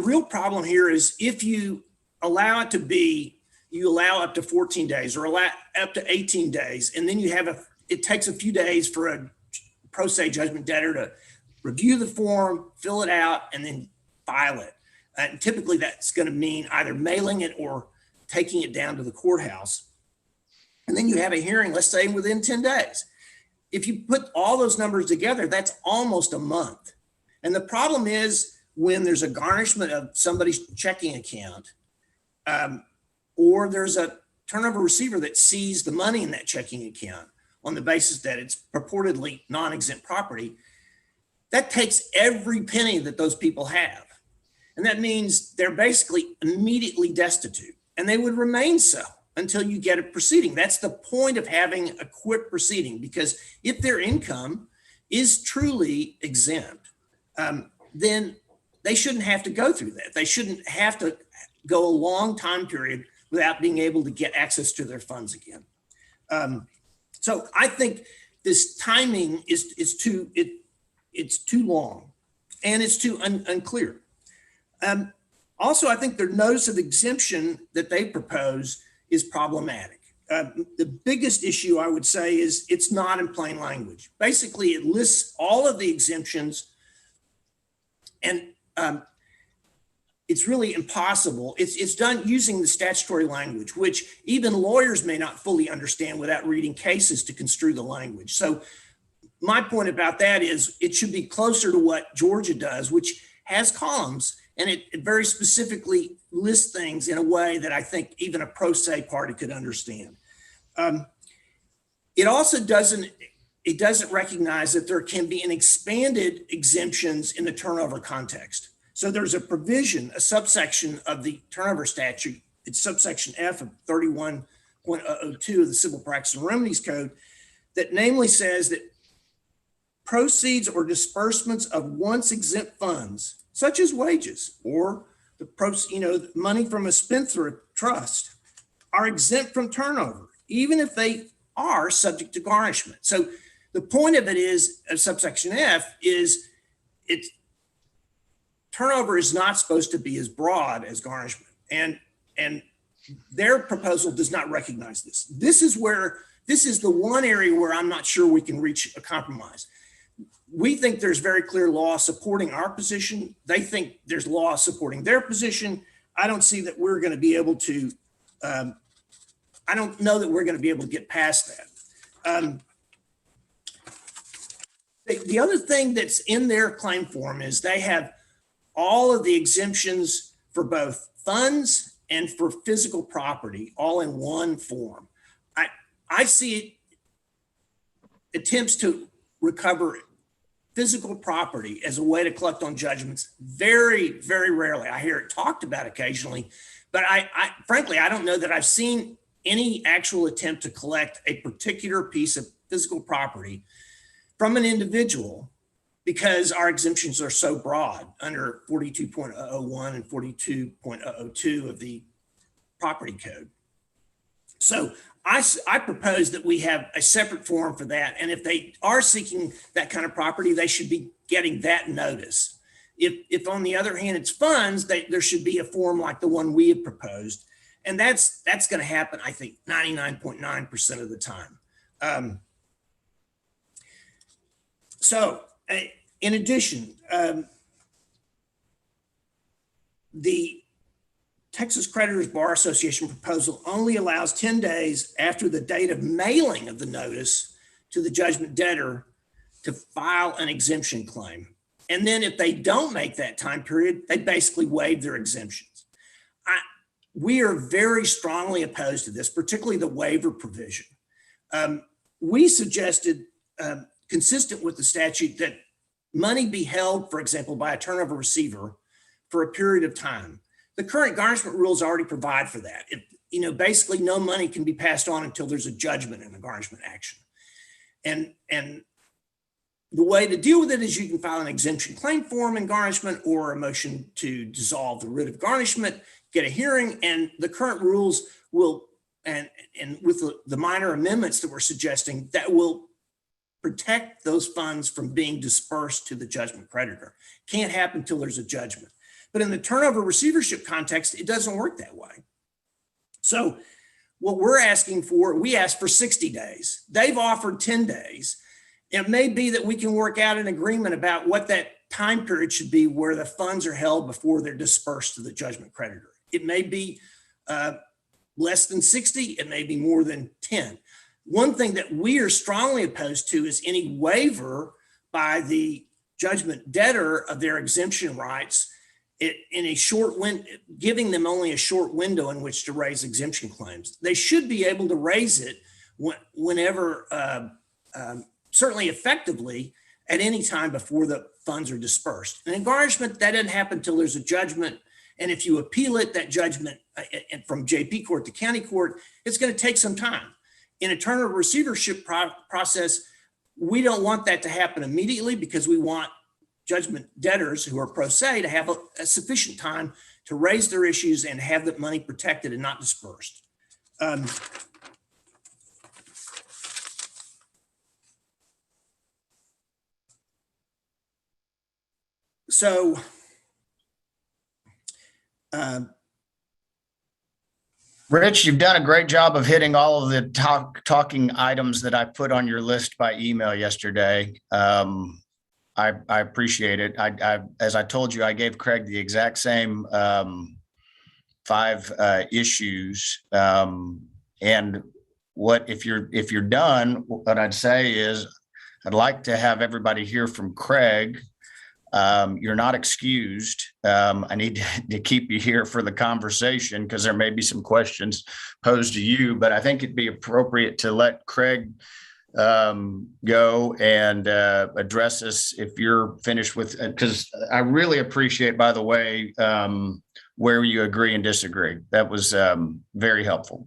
real problem here is if you allow it to be, you allow up to 14 days or allow up to 18 days, and then it takes a few days for a pro se judgment debtor to review the form, fill it out, and then file it. And typically that's going to mean either mailing it or taking it down to the courthouse. And then you have a hearing, let's say within 10 days. If you put all those numbers together, that's almost a month. And the problem is when there's a garnishment of somebody's checking account, or there's a turnover receiver that sees the money in that checking account on the basis that it's purportedly non-exempt property, that takes every penny that those people have. And that means they're basically immediately destitute, and they would remain so until you get a proceeding. That's the point of having a quick proceeding, because if their income is truly exempt, then they shouldn't have to go through that. They shouldn't have to go a long time period without being able to get access to their funds again. So I think this timing is too long, and it's too unclear. Also, I think their notice of exemption that they propose is problematic. The biggest issue I would say is it's not in plain language. Basically, it lists all of the exemptions, and it's really impossible. It's done using the statutory language, which even lawyers may not fully understand without reading cases to construe the language. So my point about that is it should be closer to what Georgia does, which has columns, and it very specifically lists things in a way that I think even a pro se party could understand. It also doesn't recognize that there can be an expanded exemptions in the turnover context. So there's a provision, a subsection of the turnover statute, it's subsection F of 31.002 of the Civil Practice and Remedies Code, that namely says that proceeds or disbursements of once exempt funds, such as wages or the money from a spendthrift trust, are exempt from turnover, even if they are subject to garnishment. So the point of it is, subsection F is turnover is not supposed to be as broad as garnishment, and their proposal does not recognize this. This is the one area where I'm not sure we can reach a compromise. We think there's very clear law supporting our position. They think there's law supporting their position. I don't see that we're going to be able to, I don't know that we're going to be able to get past that. The other thing that's in their claim form is they have all of the exemptions for both funds and for physical property all in one form. I see attempts to recover physical property as a way to collect on judgments very, very rarely. I hear it talked about occasionally, but frankly, I don't know that I've seen any actual attempt to collect a particular piece of physical property from an individual, because our exemptions are so broad under 42.001 and 42.002 of the property code. So I propose that we have a separate form for that. And if they are seeking that kind of property, they should be getting that notice. If on the other hand, it's funds, there should be a form like the one we have proposed. And that's going to happen, I think, 99.9% of the time. So In addition, the Texas Creditors Bar Association proposal only allows 10 days after the date of mailing of the notice to the judgment debtor to file an exemption claim. And then if they don't make that time period, they basically waive their exemptions. We are very strongly opposed to this, particularly the waiver provision. We suggested, consistent with the statute, that money be held, for example, by a turnover receiver for a period of time. The current garnishment rules already provide for that. Basically no money can be passed on until there's a judgment in a garnishment action. And the way to deal with it is you can file an exemption claim form in garnishment or a motion to dissolve the writ of garnishment, get a hearing, and the current rules will, and with the minor amendments that we're suggesting, that will protect those funds from being dispersed to the judgment creditor. Can't happen until there's a judgment. But in the turnover receivership context, it doesn't work that way. So what we're asking for, we asked for 60 days. They've offered 10 days. It may be that we can work out an agreement about what that time period should be where the funds are held before they're dispersed to the judgment creditor. It may be less than 60. It may be more than 10. One thing that we are strongly opposed to is any waiver by the judgment debtor of their exemption rights in a short window, giving them only a short window in which to raise exemption claims. They should be able to raise it whenever, certainly effectively, at any time before the funds are dispersed. And in garnishment, that doesn't happen until there's a judgment. And if you appeal it, that judgment from JP court to county court, it's going to take some time. In a turnover receivership process, we don't want that to happen immediately because we want judgment debtors who are pro se to have a sufficient time to raise their issues and have that money protected and not dispersed. Rich, you've done a great job of hitting all of the talking items that I put on your list by email yesterday. I appreciate it. As I told you, I gave Craig the exact same 5 issues. And if you're done, what I'd say is I'd like to have everybody hear from Craig. You're not excused. I need to keep you here for the conversation because there may be some questions posed to you, but I think it'd be appropriate to let Craig go and address us if you're finished with, because I really appreciate, by the way, where you agree and disagree. That was very helpful.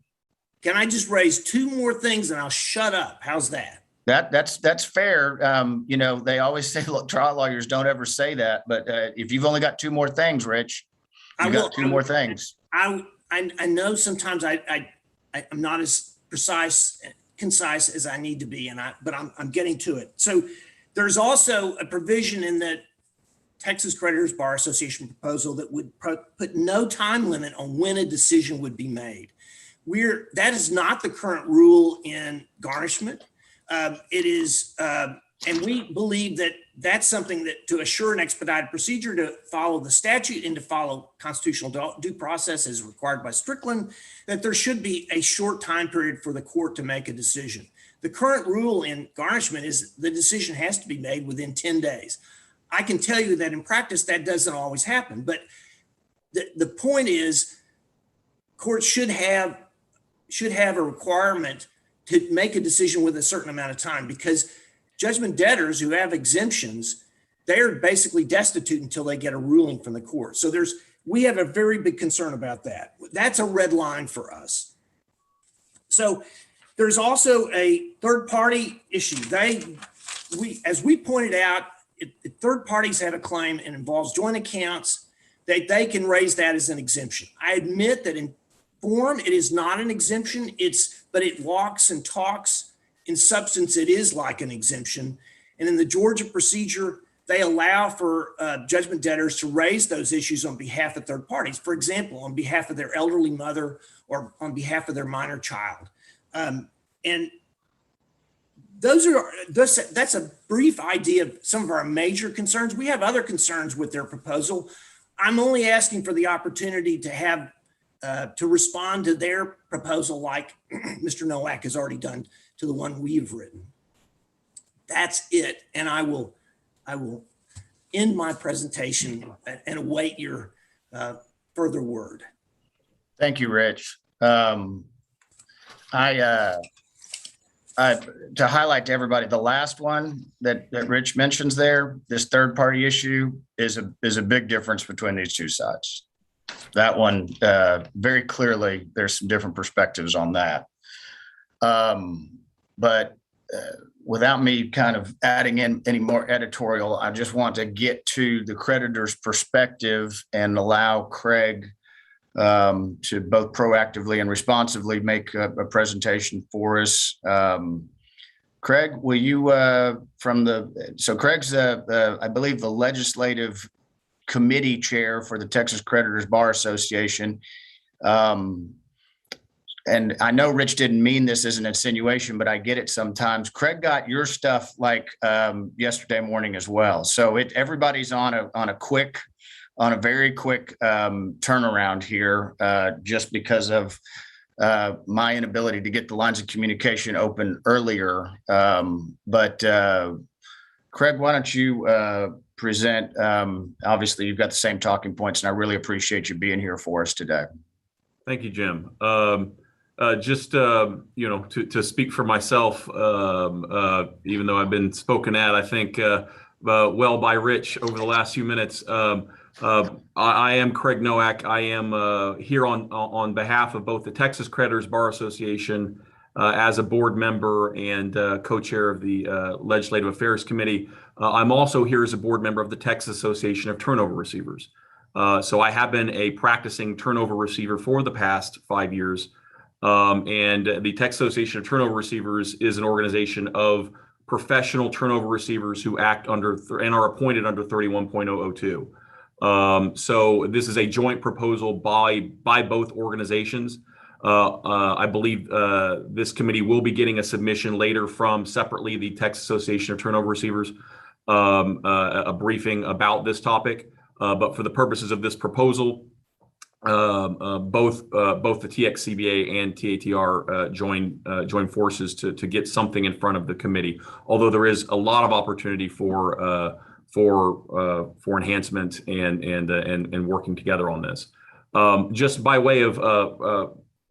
Can I just raise 2 more things and I'll shut up? How's that? That's fair. They always say, look, trial lawyers don't ever say that, but if you've only got 2 more things, Rich, you got 2 more things. I know sometimes I'm not as concise as I need to be, but I'm getting to it. So there's also a provision in the Texas Creditors Bar Association proposal that would put no time limit on when a decision would be made. That is not the current rule in garnishment. It is, and we believe that that's something that to assure an expedited procedure to follow the statute and to follow constitutional due process as required by Strickland, that there should be a short time period for the court to make a decision. The current rule in garnishment is the decision has to be made within 10 days. I can tell you that in practice, that doesn't always happen, but the point is courts should have a requirement to make a decision with a certain amount of time, because judgment debtors who have exemptions, they're basically destitute until they get a ruling from the court. So we have a very big concern about that. That's a red line for us. So there's also a third party issue. As we pointed out, if third parties have a claim and involves joint accounts, they can raise that as an exemption. I admit that in form, it is not an exemption, but it walks and talks. In substance, it is like an exemption. And in the Georgia procedure, they allow for judgment debtors to raise those issues on behalf of third parties. For example, on behalf of their elderly mother or on behalf of their minor child. And that's a brief idea of some of our major concerns. We have other concerns with their proposal. I'm only asking for the opportunity to have to respond to their proposal like Mr. Nowak has already done to the one we've written. That's it. And I will end my presentation and await your further word. Thank you, Rich. To highlight to everybody, the last one that Rich mentions there, this third party issue is a big difference between these two sides. That one, very clearly, there's some different perspectives on that. But without me kind of adding in any more editorial, I just want to get to the creditor's perspective and allow Craig to both proactively and responsively make a presentation for us. Craig, will you, Craig's, I believe, the legislative committee chair for the Texas Creditors Bar Association. And I know Rich didn't mean this as an insinuation, but I get it sometimes. Craig got your stuff like yesterday morning as well. So everybody's on a very quick turnaround here, just because of my inability to get the lines of communication open earlier. But Craig, why don't you present? Obviously, you've got the same talking points, and I really appreciate you being here for us today. Thank you, Jim. To speak for myself, even though I've been spoken at, I think, well by Rich over the last few minutes. I am Craig Nowak. I am here on behalf of both the Texas Creditors Bar Association as a board member and co-chair of the Legislative Affairs Committee. I'm also here as a board member of the Texas Association of Turnover Receivers. So I have been a practicing turnover receiver for the past 5 years. And the Texas Association of Turnover Receivers is an organization of professional turnover receivers who act under and are appointed under 31.002. So this is a joint proposal by both organizations. I believe this committee will be getting a submission later from separately the Texas Association of Turnover Receivers, a briefing about this topic. But for the purposes of this proposal, both the TXCBA and TATR join forces to get something in front of the committee. Although there is a lot of opportunity for enhancement and working together on this. Just by way of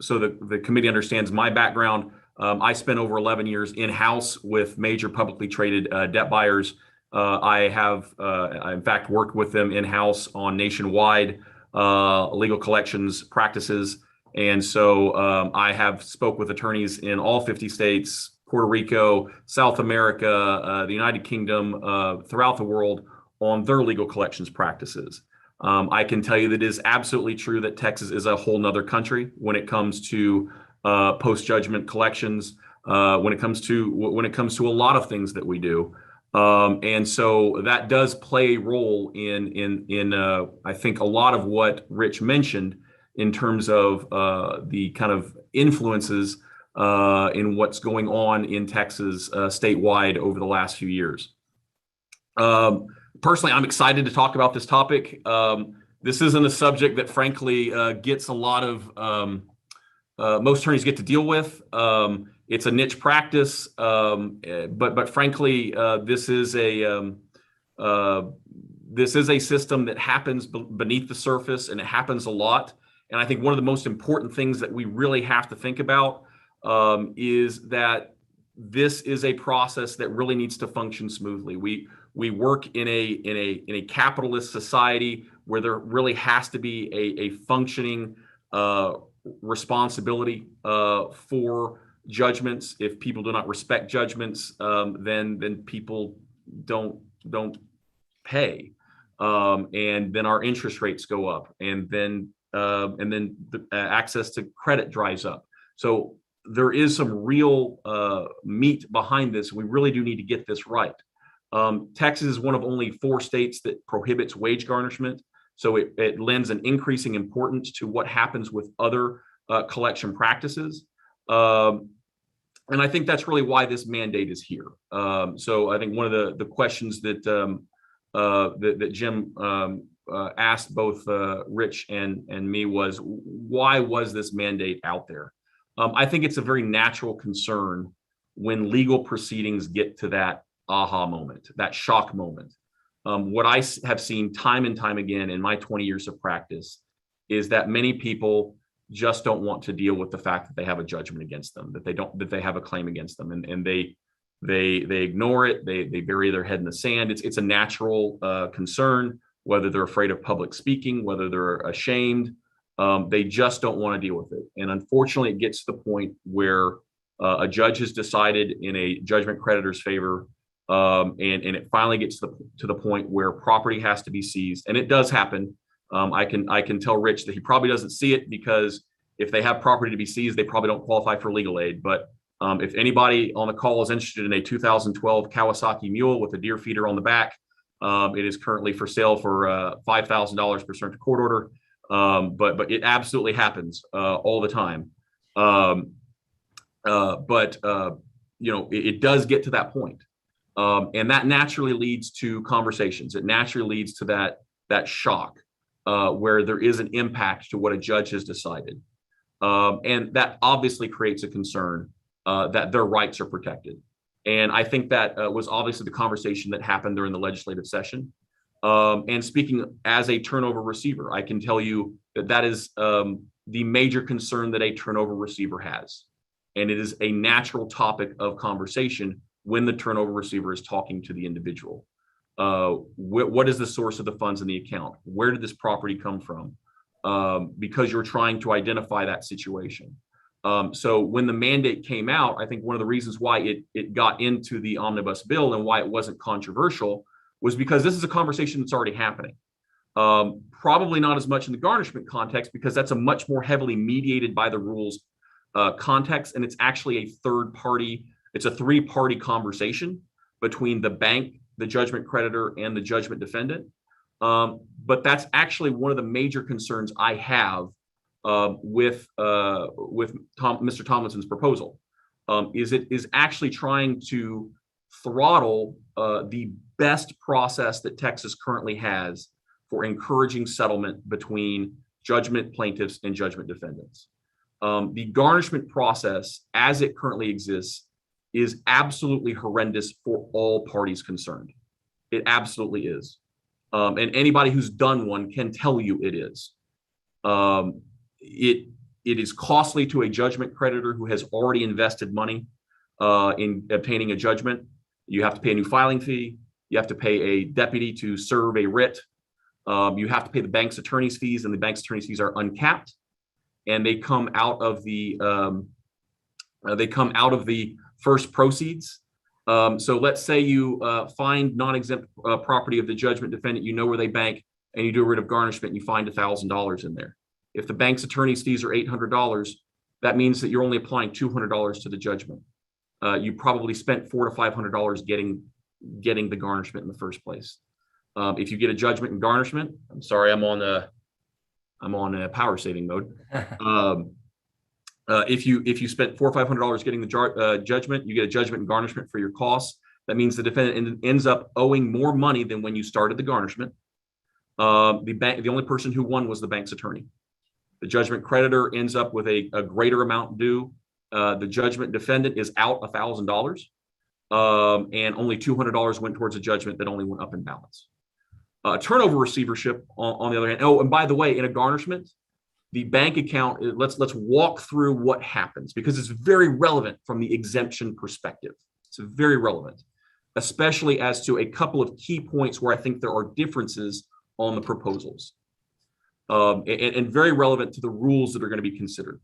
so the committee understands my background. I spent over 11 years in-house with major publicly traded debt buyers. I have, in fact, worked with them in-house on nationwide legal collections practices. And so I have spoke with attorneys in all 50 states, Puerto Rico, South America, the United Kingdom, throughout the world on their legal collections practices. I can tell you that it is absolutely true that Texas is a whole nother country when it comes to post-judgment collections, when it comes to a lot of things that we do. And so that does play a role in I think a lot of what Rich mentioned in terms of the kind of influences in what's going on in Texas statewide over the last few years. Personally, I'm excited to talk about this topic. This isn't a subject that frankly gets a lot of most attorneys get to deal with. It's a niche practice, but frankly, this is a system that happens beneath the surface, and it happens a lot. And I think one of the most important things that we really have to think about is that this is a process that really needs to function smoothly. We work in a capitalist society where there really has to be a functioning responsibility for judgments. If people do not respect judgments, then people don't pay, and then our interest rates go up, and then the access to credit dries up. So there is some real meat behind this. We really do need to get this right. Texas is one of only 4 states that prohibits wage garnishment, so it lends an increasing importance to what happens with other collection practices. And I think that's really why this mandate is here. So I think one of the questions that that Jim asked both Rich and me was, why was this mandate out there? I think it's a very natural concern when legal proceedings get to that aha moment, that shock moment. What I have seen time and time again in my 20 years of practice is that many people just don't want to deal with the fact that they have a judgment against them, that they have a claim against them, and they ignore it. They bury their head in the sand. It's a natural concern, whether they're afraid of public speaking, whether they're ashamed. They just don't want to deal with it. And unfortunately, it gets to the point where a judge has decided in a judgment creditor's favor, and it finally gets to the point where property has to be seized. And it does happen. I can tell Rich that he probably doesn't see it, because if they have property to be seized, they probably don't qualify for legal aid. But if anybody on the call is interested in a 2012 Kawasaki Mule with a deer feeder on the back, it is currently for sale for $5,000 pursuant to court order. But it absolutely happens all the time. It does get to that point. And that naturally leads to conversations. It naturally leads to that shock where there is an impact to what a judge has decided. And that obviously creates a concern that their rights are protected. And I think that was obviously the conversation that happened during the legislative session. And speaking as a turnover receiver, I can tell you that is the major concern that a turnover receiver has. And it is a natural topic of conversation when the turnover receiver is talking to the individual. What is the source of the funds in the account? Where did this property come from? Because you're trying to identify that situation. So when the mandate came out, I think one of the reasons why it got into the omnibus bill and why it wasn't controversial was because this is a conversation that's already happening. Probably not as much in the garnishment context, because that's a much more heavily mediated by the rules context. And it's actually it's a three-party conversation between the bank, the judgment creditor, and the judgment defendant. But that's actually one of the major concerns I have with Mr. Tomlinson's proposal. It is actually trying to throttle the best process that Texas currently has for encouraging settlement between judgment plaintiffs and judgment defendants. The garnishment process, as it currently exists, is absolutely horrendous for all parties concerned. It absolutely is. And anybody who's done one can tell you it is. It is costly to a judgment creditor who has already invested money in obtaining a judgment. You have to pay a new filing fee. You have to pay a deputy to serve a writ. You have to pay the bank's attorney's fees, and the bank's attorney's fees are uncapped, and they come out of the first proceeds. So let's say you find non-exempt property of the judgment defendant, you know where they bank, and you do a writ of garnishment, and you find $1,000 in there. If the bank's attorney's fees are $800, that means that you're only applying $200 to the judgment. You probably spent $400 to $500 getting the garnishment in the first place. If you get a judgment and garnishment, I'm sorry, I'm on a power saving mode. If you spent $400 or $500 getting the judgment, you get a judgment and garnishment for your costs. That means the defendant ends up owing more money than when you started the garnishment. The only person who won was the bank's attorney. The judgment creditor ends up with a greater amount due. The judgment defendant is out $1,000, and only $200 went towards a judgment that only went up in balance. Turnover receivership, on the other hand. Oh, and by the way, in a garnishment, the bank account, let's walk through what happens, because it's very relevant from the exemption perspective. It's very relevant, especially as to a couple of key points where I think there are differences on the proposals, and very relevant to the rules that are going to be considered.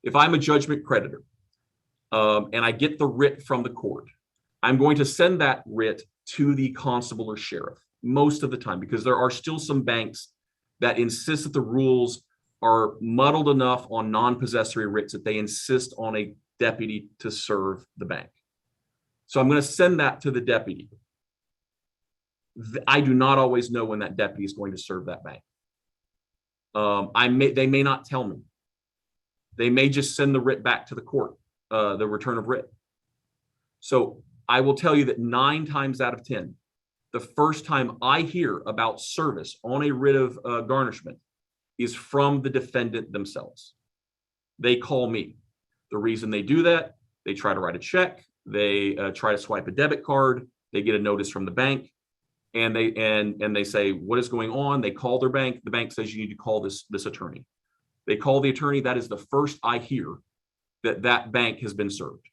If I'm a judgment creditor and I get the writ from the court, I'm going to send that writ to the constable or sheriff most of the time, because there are still some banks that insist that the rules are muddled enough on non-possessory writs that they insist on a deputy to serve the bank. So I'm going to send that to the deputy. I do not always know when that deputy is going to serve that bank. They may not tell me. They may just send the writ back to the court. the return of writ. So I will tell you that 9 times out of 10, the first time I hear about service on a writ of garnishment is from the defendant themselves. They call me. The reason they do that, they try to write a check, they try to swipe a debit card, they get a notice from the bank, and they say, what is going on? They call their bank. The bank says you need to call this attorney. They call the attorney. That is the first I hear that bank has been served.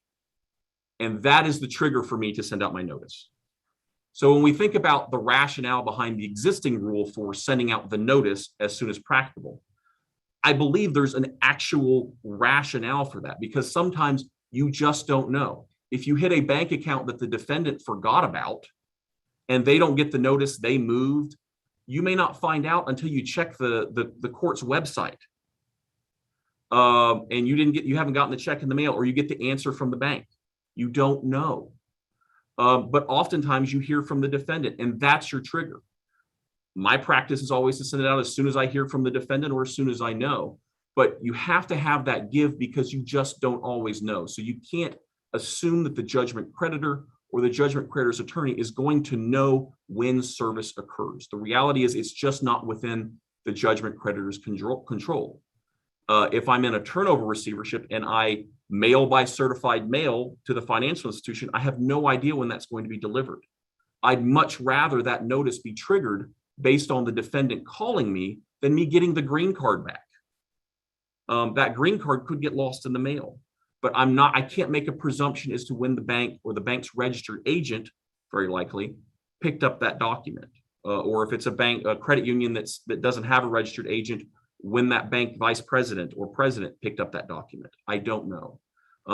And that is the trigger for me to send out my notice. So when we think about the rationale behind the existing rule for sending out the notice as soon as practicable, I believe there's an actual rationale for that, because sometimes you just don't know. If you hit a bank account that the defendant forgot about and they don't get the notice they moved, you may not find out until you check the court's website. And you haven't gotten the check in the mail, or you get the answer from the bank. You don't know. But oftentimes you hear from the defendant, and that's your trigger. My practice is always to send it out as soon as I hear from the defendant or as soon as I know. But you have to have that give, because you just don't always know. So you can't assume that the judgment creditor or the judgment creditor's attorney is going to know when service occurs. The reality is it's just not within the judgment creditor's control. If I'm in a turnover receivership and I mail by certified mail to the financial institution, I have no idea when that's going to be delivered. I'd much rather that notice be triggered based on the defendant calling me than me getting the green card back. That green card could get lost in the mail, but I can't make a presumption as to when the bank or the bank's registered agent, very likely, picked up that document. Or if it's a credit union that doesn't have a registered agent, when that bank vice president or president picked up that document. I don't know.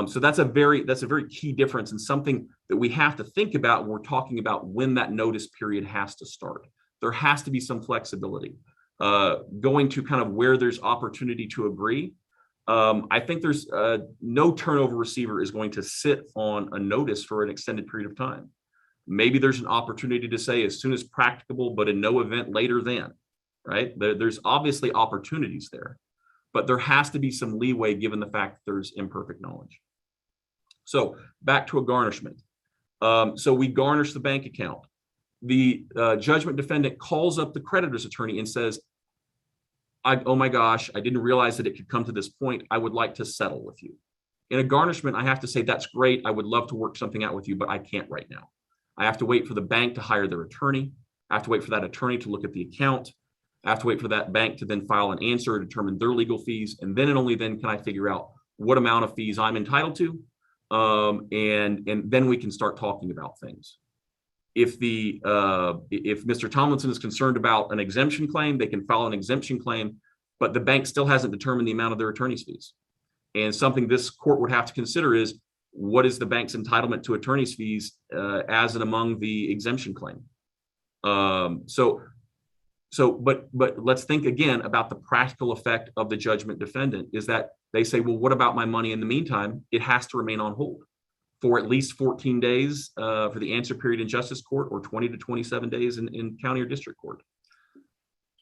So that's a very key difference, and something that we have to think about when we're talking about when that notice period has to start. There has to be some flexibility. Going to kind of where there's opportunity to agree. I think there's no turnover receiver is going to sit on a notice for an extended period of time. Maybe there's an opportunity to say as soon as practicable, but in no event later than. Right? There's obviously opportunities there, but there has to be some leeway given the fact that there's imperfect knowledge. So back to a garnishment. So we garnish the bank account. The judgment defendant calls up the creditor's attorney and says, oh my gosh, I didn't realize that it could come to this point. I would like to settle with you. In a garnishment, I have to say, that's great. I would love to work something out with you, but I can't right now. I have to wait for the bank to hire their attorney. I have to wait for that attorney to look at the account. I have to wait for that bank to then file an answer, determine their legal fees, and then and only then can I figure out what amount of fees I'm entitled to, and then we can start talking about things. If Mr. Tomlinson is concerned about an exemption claim, they can file an exemption claim, but the bank still hasn't determined the amount of their attorney's fees. And something this court would have to consider is, what is the bank's entitlement to attorney's fees as and among the exemption claim? But let's think again about the practical effect of the judgment defendant is that they say, well, what about my money in the meantime? It has to remain on hold for at least 14 days for the answer period in justice court, or 20 to 27 days in county or district court.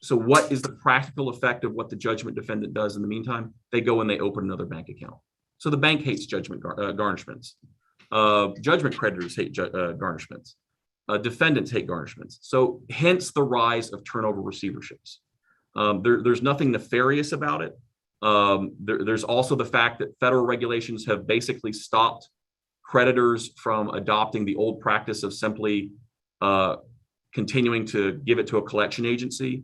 So what is the practical effect of what the judgment defendant does in the meantime? They go and they open another bank account. So the bank hates judgment garnishments. Judgment creditors hate garnishments. Defendants hate garnishments. So hence the rise of turnover receiverships. There's nothing nefarious about it. There's also the fact that federal regulations have basically stopped creditors from adopting the old practice of simply continuing to give it to a collection agency.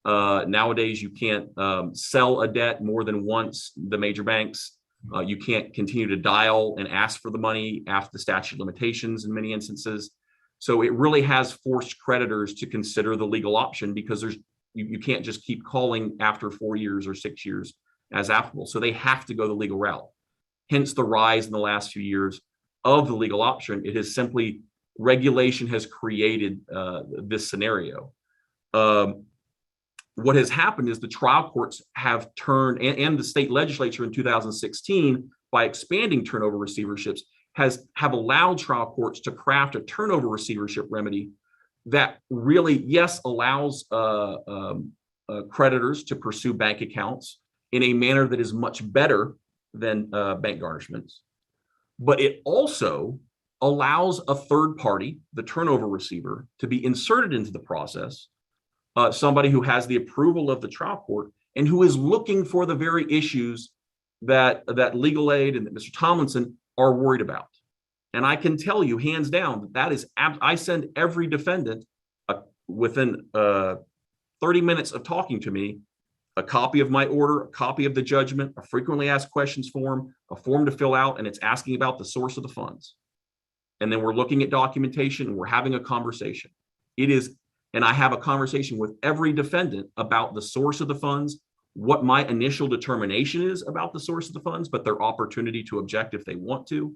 Nowadays, you can't sell a debt more than once, the major banks. You can't continue to dial and ask for the money after the statute of limitations in many instances. So it really has forced creditors to consider the legal option, because you can't just keep calling after 4 years or 6 years as applicable. So they have to go the legal route. Hence the rise in the last few years of the legal option. It is simply regulation has created this scenario. What has happened is the trial courts have turned, and the state legislature in 2016, by expanding turnover receiverships, have allowed trial courts to craft a turnover receivership remedy that really, yes, allows creditors to pursue bank accounts in a manner that is much better than bank garnishments. but it also allows a third party, the turnover receiver, to be inserted into the process, somebody who has the approval of the trial court and who is looking for the very issues that legal aid and that Mr. Tomlinson are worried about. And I can tell you hands down that is, I send every defendant within 30 minutes of talking to me, a copy of my order, a copy of the judgment, a frequently asked questions form, a form to fill out, and it's asking about the source of the funds. And then we're looking at documentation and we're having a conversation. And I have a conversation with every defendant about the source of the funds, what my initial determination is about the source of the funds, but their opportunity to object if they want to.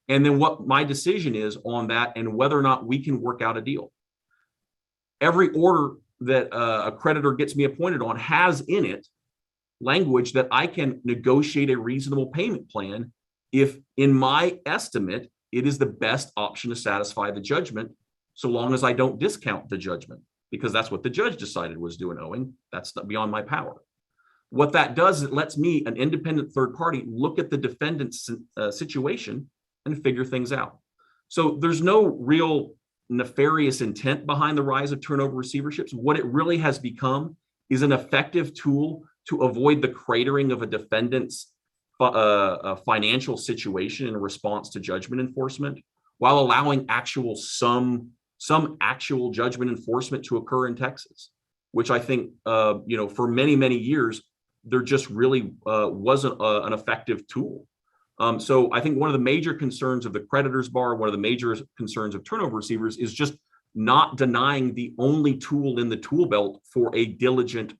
And then what my decision is on that and whether or not we can work out a deal. Every order that a creditor gets me appointed on has in it language that I can negotiate a reasonable payment plan if, in my estimate, it is the best option to satisfy the judgment, so long as I don't discount the judgment, because that's what the judge decided was due and owing. That's beyond my power. What that does is it lets me, an independent third party, look at the defendant's situation and figure things out. So there's no real nefarious intent behind the rise of turnover receiverships. What it really has become is an effective tool to avoid the cratering of a defendant's financial situation in response to judgment enforcement, while allowing some actual judgment enforcement to occur in Texas, which I think, for many, many years, there just really wasn't an effective tool. So I think one of the major concerns of the creditors bar, one of the major concerns of turnover receivers is just not denying the only tool in the tool belt for a diligent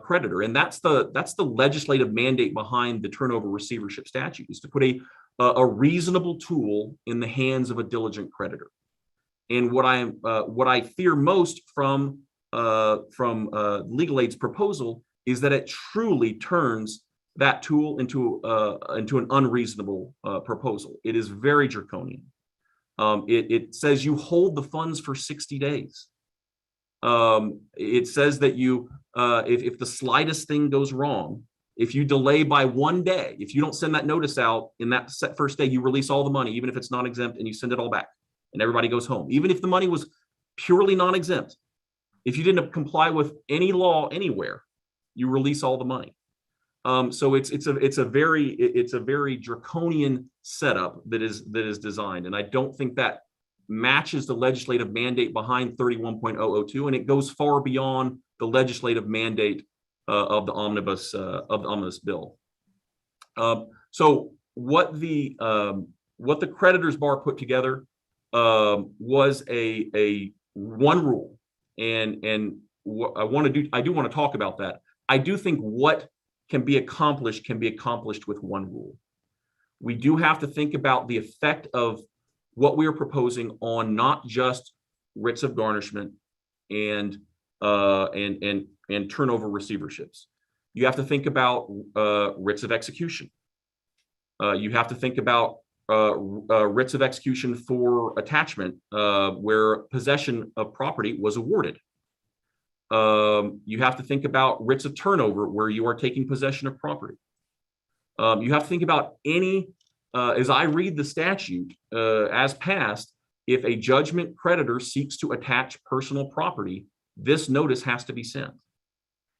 creditor. And that's the legislative mandate behind the turnover receivership statute, is to put a reasonable tool in the hands of a diligent creditor. And what I fear most from legal aid's proposal is that it truly turns that tool into an unreasonable proposal. It is very draconian. It says you hold the funds for 60 days. It says that you, if the slightest thing goes wrong, if you delay by 1 day, if you don't send that notice out in that first day, you release all the money, even if it's non-exempt, and you send it all back, and everybody goes home. Even if the money was purely non-exempt, if you didn't comply with any law anywhere, you release all the money. So it's a very draconian setup that is designed, and I don't think that matches the legislative mandate behind 31.002, and it goes far beyond the legislative mandate of the omnibus bill. So what the creditors bar put together was a one rule, and what I do want to talk about that. I do think what can be accomplished with one rule. We do have to think about the effect of what we are proposing on not just writs of garnishment and turnover receiverships. You have to think about writs of execution. You have to think about writs of execution for attachment where possession of property was awarded. You have to think about writs of turnover where you are taking possession of property. You have to think about as I read the statute as passed, if a judgment creditor seeks to attach personal property, this notice has to be sent.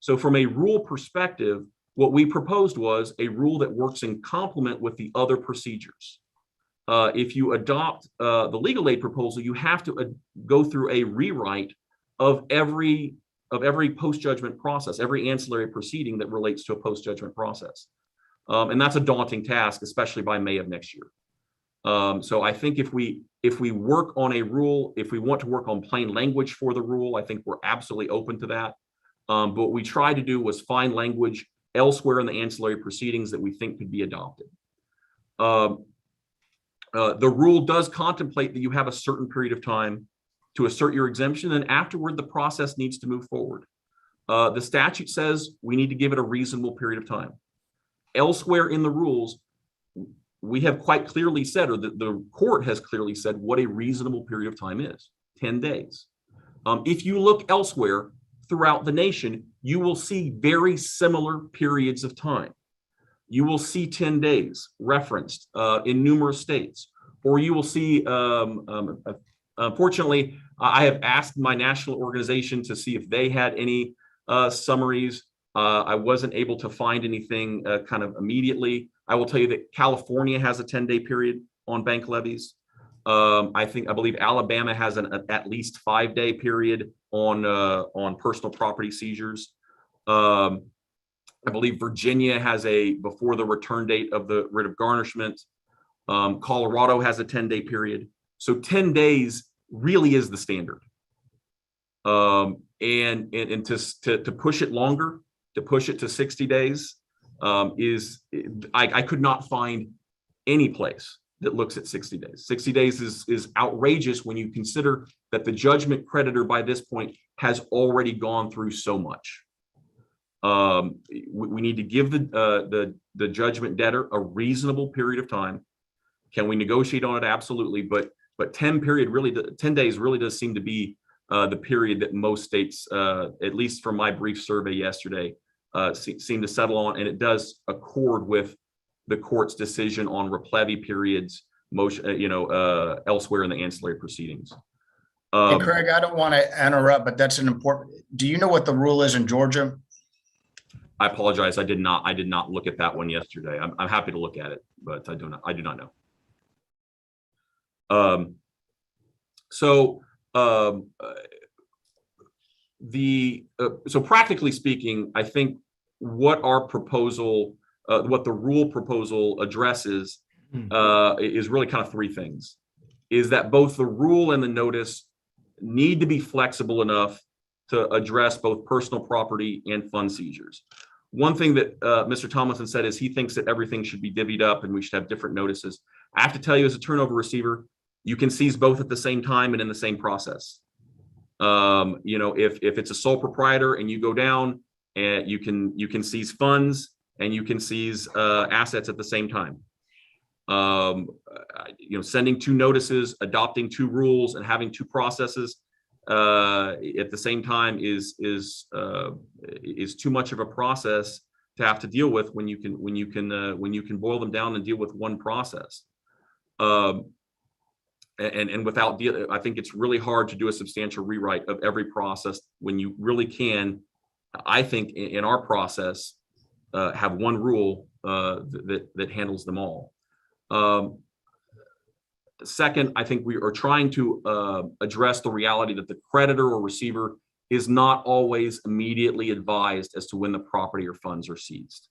So from a rule perspective, what we proposed was a rule that works in complement with the other procedures. If you adopt the legal aid proposal, you have to go through a rewrite of every post-judgment process, every ancillary proceeding that relates to a post-judgment process. And that's a daunting task, especially by May of next year. So I think if we work on a rule, if we want to work on plain language for the rule, I think we're absolutely open to that. But what we tried to do was find language elsewhere in the ancillary proceedings that we think could be adopted. The rule does contemplate that you have a certain period of time to assert your exemption, and afterward the process needs to move forward. The statute says we need to give it a reasonable period of time. Elsewhere in the rules, we have quite clearly said, or the court has clearly said, what a reasonable period of time is, 10 days. If you look elsewhere throughout the nation, you will see very similar periods of time. you will see 10 days referenced in numerous states, or you will see, unfortunately, I have asked my national organization to see if they had any summaries. I wasn't able to find anything kind of immediately. I will tell you that California has a 10-day period on bank levies. I believe Alabama has an at least 5-day period on personal property seizures. I believe Virginia has a before the return date of the writ of garnishment. Colorado has a 10-day period. So 10 days really is the standard. And to push it longer, to push it to 60 days I could not find any place that looks at 60 days. 60 days is outrageous when you consider that the judgment creditor by this point has already gone through so much. We need to give the judgment debtor a reasonable period of time. Can we negotiate on it? Absolutely. But 10 days really does seem to be the period that most states, at least from my brief survey yesterday, seem to settle on, and it does accord with the court's decision on replevy periods, elsewhere in the ancillary proceedings. Hey, Craig, I don't want to interrupt, but that's an important. Do you know what the rule is in Georgia? I apologize. I did not look at that one yesterday. I'm happy to look at it, but I do not know. So practically speaking, I think what the rule proposal addresses is really kind of three things. Is that both the rule and the notice need to be flexible enough to address both personal property and fund seizures. One thing that Mr. Tomlinson said is he thinks that everything should be divvied up and we should have different notices. I have to tell you, as a turnover receiver, you can seize both at the same time and in the same process. If it's a sole proprietor and you go down, and you can seize funds and you can seize assets at the same time. Sending two notices, adopting two rules, and having two processes at the same time is too much of a process to have to deal with when you can boil them down and deal with one process. And I think it's really hard to do a substantial rewrite of every process when you really can. I think in our process, have one rule that handles them all. Second, I think we are trying to address the reality that the creditor or receiver is not always immediately advised as to when the property or funds are seized.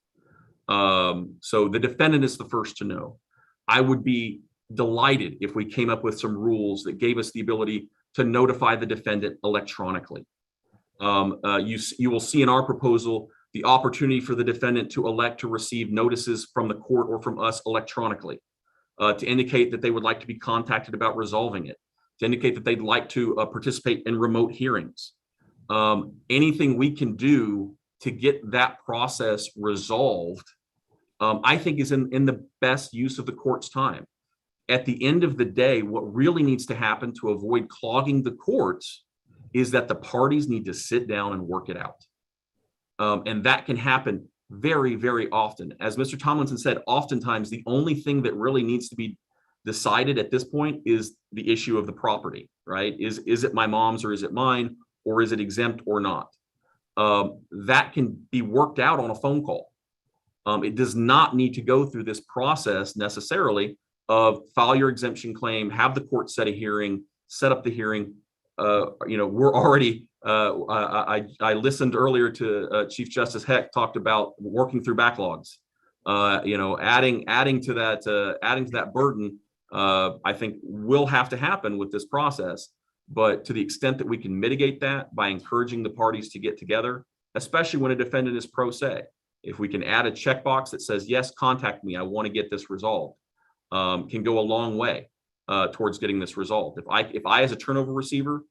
So the defendant is the first to know. I would be delighted if we came up with some rules that gave us the ability to notify the defendant electronically. You will see in our proposal the opportunity for the defendant to elect to receive notices from the court or from us electronically, to indicate that they would like to be contacted about resolving it, to indicate that they'd like to participate in remote hearings. Anything we can do to get that process resolved, I think is in the best use of the court's time. At the end of the day, what really needs to happen to avoid clogging the courts is that the parties need to sit down and work it out. And that can happen very, very often. As Mr. Tomlinson said, oftentimes the only thing that really needs to be decided at this point is the issue of the property, right? Is it my mom's or is it mine, or is it exempt or not? That can be worked out on a phone call. It does not need to go through this process necessarily of file your exemption claim, have the court set a hearing, set up the hearing. We're already, I listened earlier to Chief Justice Heck talked about working through backlogs, adding to that burden, I think will have to happen with this process. But to the extent that we can mitigate that by encouraging the parties to get together, especially when a defendant is pro se, if we can add a checkbox that says, yes, contact me, I want to get this resolved, can go a long way towards getting this resolved. If I as a turnover receiver,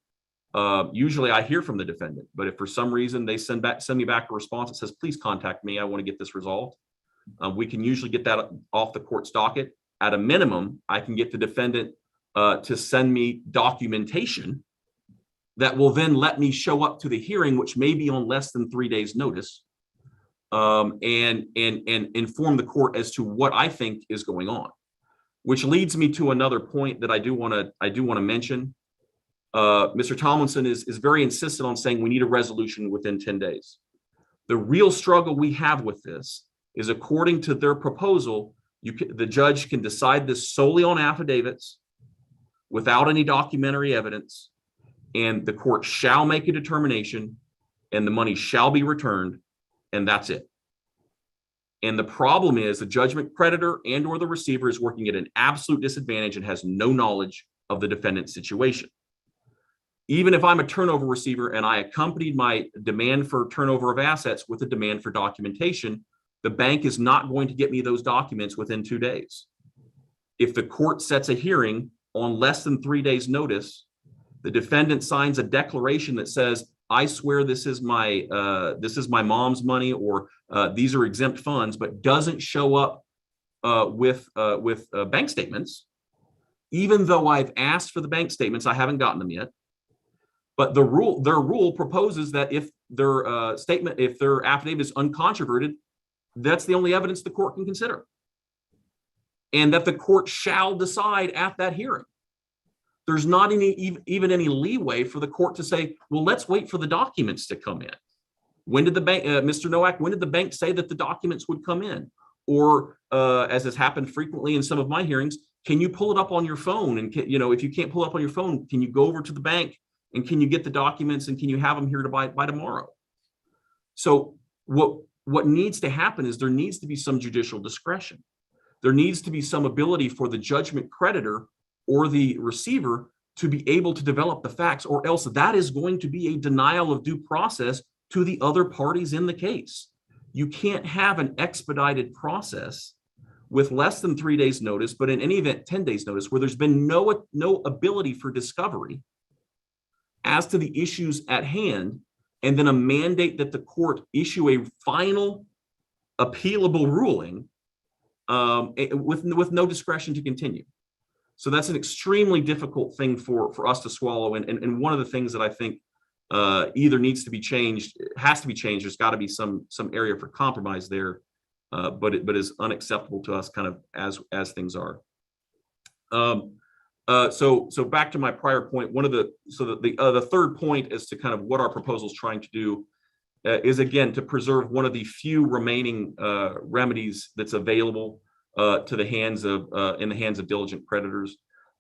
usually I hear from the defendant, but if for some reason they send me back a response that says, please contact me, I want to get this resolved, we can usually get that off the court's docket. At a minimum, I can get the defendant to send me documentation that will then let me show up to the hearing, which may be on less than 3 days notice. and inform the court as to what I think is going on. Which leads me to another point that I do want to mention. Mr. Tomlinson is very insistent on saying we need a resolution within 10 days. The real struggle we have with this is, according to their proposal, the judge can decide this solely on affidavits without any documentary evidence, and the court shall make a determination and the money shall be returned, and that's it. And the problem is the judgment creditor and or the receiver is working at an absolute disadvantage and has no knowledge of the defendant's situation. Even if I'm a turnover receiver and I accompanied my demand for turnover of assets with a demand for documentation, the bank is not going to get me those documents within 2 days. If the court sets a hearing on less than 3 days' notice, the defendant signs a declaration that says, I swear this is my mom's money, or these are exempt funds, but doesn't show up with bank statements, even though I've asked for the bank statements, I haven't gotten them yet. But their rule proposes that if their affidavit is uncontroverted, that's the only evidence the court can consider, and that the court shall decide at that hearing. There's not even any leeway for the court to say, well, let's wait for the documents to come in. When did the bank, Mr. Nowak, when did the bank say that the documents would come in? Or as has happened frequently in some of my hearings, can you pull it up on your phone? And if you can't pull it up on your phone, can you go over to the bank and can you get the documents and can you have them here by tomorrow? So what needs to happen is there needs to be some judicial discretion. There needs to be some ability for the judgment creditor or the receiver to be able to develop the facts, or else that is going to be a denial of due process to the other parties in the case. You can't have an expedited process with less than 3 days notice, but in any event, 10 days notice, where there's been no ability for discovery as to the issues at hand, and then a mandate that the court issue a final appealable ruling with no discretion to continue. So that's an extremely difficult thing for us to swallow. And one of the things that I think either needs to be changed, has to be changed. There's got to be some area for compromise there, but is unacceptable to us kind of as things are. So back to my prior point, the third point as to kind of what our proposal is trying to do is, again, to preserve one of the few remaining remedies that's available in the hands of diligent creditors.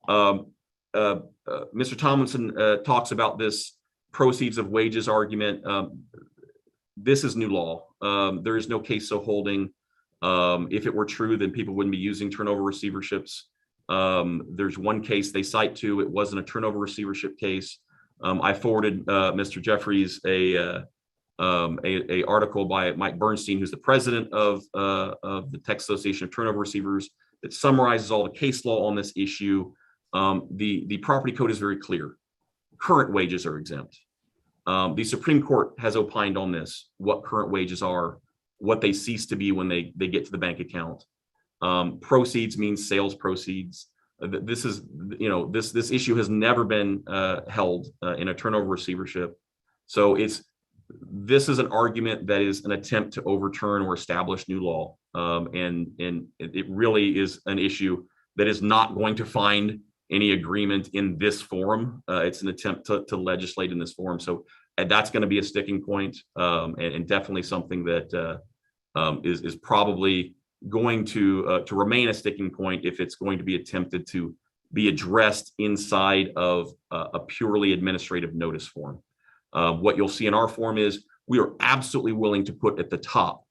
Mr. Tomlinson talks about this proceeds of wages argument. This is new law. There is no case so holding. If it were true, then people wouldn't be using turnover receiverships. There's one case they cite to. It wasn't a turnover receivership case. I forwarded Mr. Jeffries a article by Mike Bernstein, who's the president of the Texas Association of Turnover Receivers, that summarizes all the case law on this issue. The property code is very clear. Current wages are exempt. The Supreme Court has opined on this, what current wages are, what they cease to be when they get to the bank account. Proceeds means sales proceeds. This issue has never been held in a turnover receivership. So this is an argument that is an attempt to overturn or establish new law. And it really is an issue that is not going to find any agreement in this forum. It's an attempt to legislate in this forum. So that's going to be a sticking point, and definitely something that is probably going to remain a sticking point if it's going to be attempted to be addressed inside of a purely administrative notice form. What you'll see in our form is we are absolutely willing to put at the top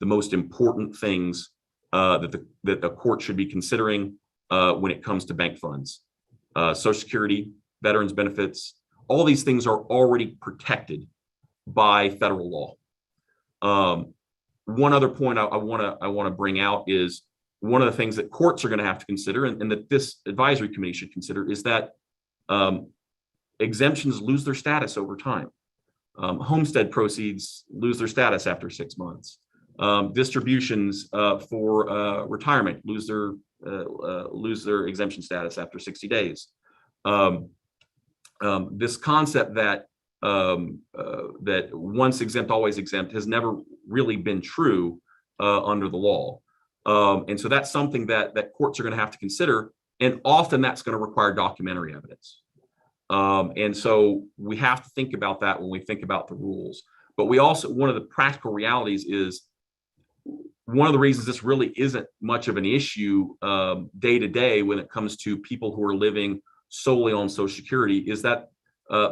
the most important things that the court should be considering when it comes to bank funds. Social Security, veterans benefits, all these things are already protected by federal law. One other point I want to bring out is one of the things that courts are going to have to consider, and that this advisory committee should consider, is that exemptions lose their status over time. Homestead proceeds lose their status after 6 months. Distributions for retirement lose their exemption status after 60 days. This concept that once exempt, always exempt has never really been true under the law. And so that's something that courts are going to have to consider. And often that's going to require documentary evidence. And so we have to think about that when we think about the rules. But we also, one of the practical realities is, one of the reasons this really isn't much of an issue day to day when it comes to people who are living solely on Social Security is that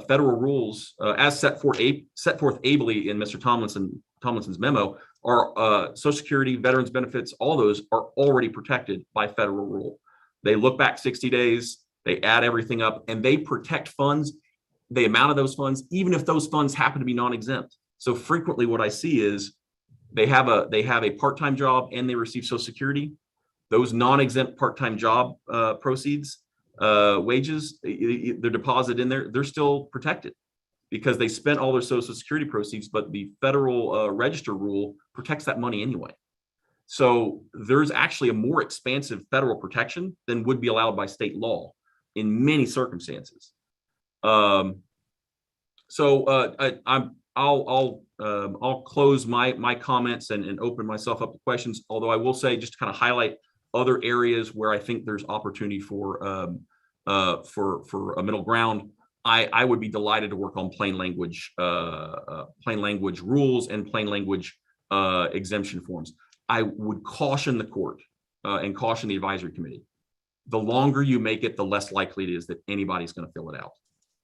federal rules, as set forth ably in Mr. Tomlinson's memo, are Social Security, veterans benefits, all those are already protected by federal rule. They look back 60 days, they add everything up, and they protect funds, the amount of those funds, even if those funds happen to be non-exempt. So frequently what I see is they have a part-time job and they receive Social Security. Those non-exempt part-time job proceeds, wages, they're deposited in there, they're still protected because they spent all their Social Security proceeds, but the federal register rule protects that money anyway. So there's actually a more expansive federal protection than would be allowed by state law in many circumstances. I'll close my comments and open myself up to questions. Although I will say, just to kind of highlight other areas where I think there's opportunity for a middle ground. I would be delighted to work on plain language rules and plain language exemption forms. I would caution the court and caution the advisory committee. The longer you make it, the less likely it is that anybody's going to fill it out.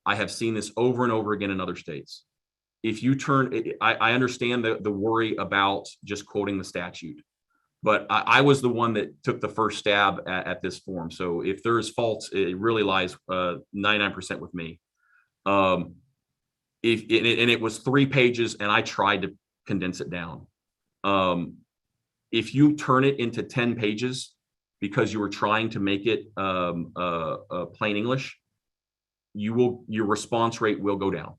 I have seen this over and over again in other states. If you turn, I understand the worry about just quoting the statute, but I was the one that took the first stab at this form. So if there's faults, it really lies 99% with me. It was 3 pages and I tried to condense it down. If you turn it into 10 pages because you were trying to make it plain English, your response rate will go down.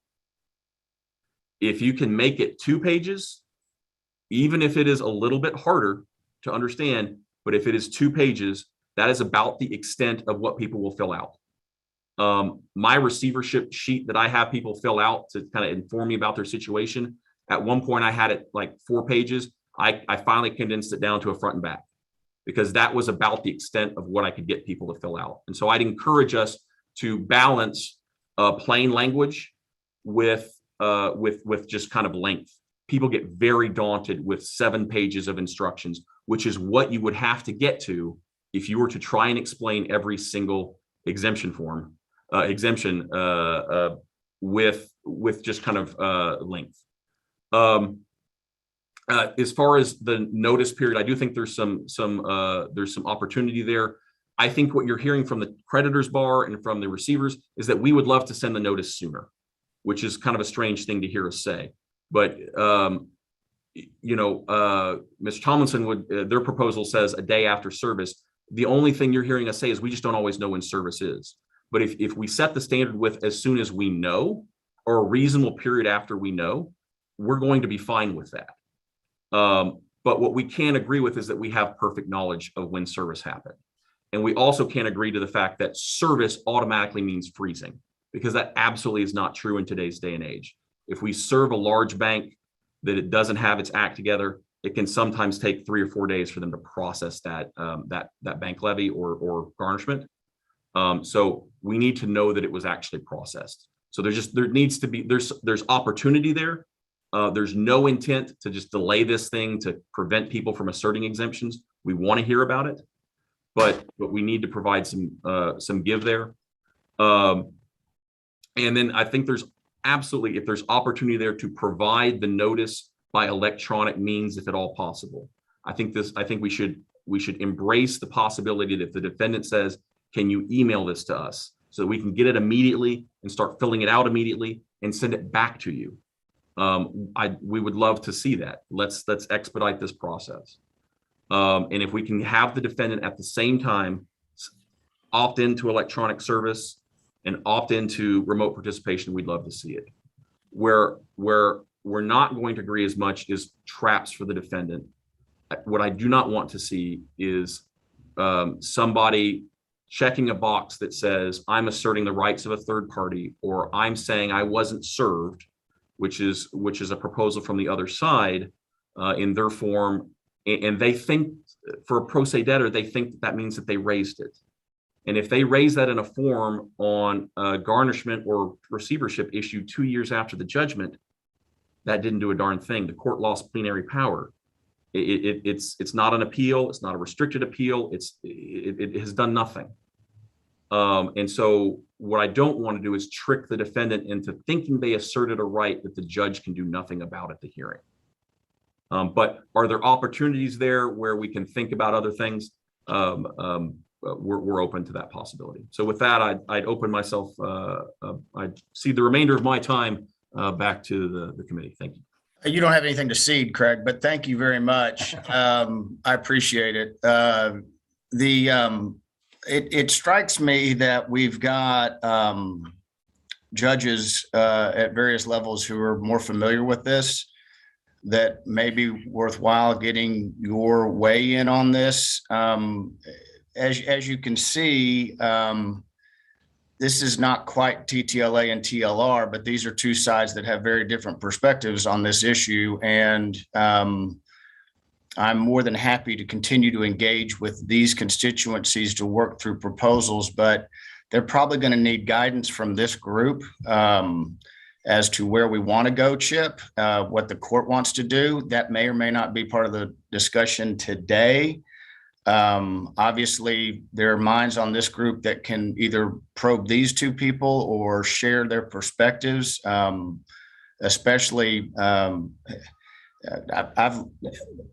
If you can make it 2 pages, even if it is a little bit harder to understand, but if it is 2 pages, that is about the extent of what people will fill out. My receivership sheet that I have people fill out to kind of inform me about their situation, at one point I had it like 4 pages. I finally condensed it down to a front and back because that was about the extent of what I could get people to fill out. And so I'd encourage us to balance plain language with just kind of length. People get very daunted with 7 pages of instructions, which is what you would have to get to if you were to try and explain every single exemption with just kind of length. As far as the notice period, I do think there's some opportunity there. I think what you're hearing from the creditors bar and from the receivers is that we would love to send the notice sooner, which is kind of a strange thing to hear us say. But Mr. Tomlinson their proposal says a day after service. The only thing you're hearing us say is we just don't always know when service is. But if we set the standard with as soon as we know, or a reasonable period after we know, we're going to be fine with that. But what we can't agree with is that we have perfect knowledge of when service happened. And we also can't agree to the fact that service automatically means freezing, because that absolutely is not true in today's day and age. If we serve a large bank that it doesn't have its act together, it can sometimes take 3 or 4 days for them to process that bank levy or garnishment. So we need to know that it was actually processed. So there's opportunity there. There's no intent to just delay this thing to prevent people from asserting exemptions. We want to hear about it, but we need to provide some give there. And then I think there's absolutely, if there's opportunity there, to provide the notice by electronic means, if at all possible. I think we should embrace the possibility that if the defendant says, can you email this to us, so that we can get it immediately and start filling it out immediately and send it back to you. We would love to see that. Let's expedite this process. And if we can have the defendant at the same time opt into electronic service and opt into remote participation, we'd love to see it. Where we're not going to agree as much is traps for the defendant. What I do not want to see is somebody checking a box that says, I'm asserting the rights of a third party, or I'm saying I wasn't served, which is a proposal from the other side, in their form, and they think for a pro se debtor, they think that means that they raised it. And if they raise that in a form on garnishment or receivership issued 2 years after the judgment, that didn't do a darn thing. The court lost plenary power. It's not an appeal. It's not a restricted appeal. It has done nothing. And so what I don't want to do is trick the defendant into thinking they asserted a right that the judge can do nothing about at the hearing. But are there opportunities there where we can think about other things? We're open to that possibility. So with that, I'd open myself, I'd cede the remainder of my time back to the committee. Thank you. You don't have anything to cede, Craig, but thank you very much. I appreciate it. It strikes me that we've got judges at various levels who are more familiar with this, that may be worthwhile getting your weigh in on this. As you can see, this is not quite TTLA and TLR, but these are two sides that have very different perspectives on this issue. And I'm more than happy to continue to engage with these constituencies to work through proposals, but they're probably going to need guidance from this group as to where we want to go, Chip, what the court wants to do. That may or may not be part of the discussion today. Obviously, there are minds on this group that can either probe these two people or share their perspectives, especially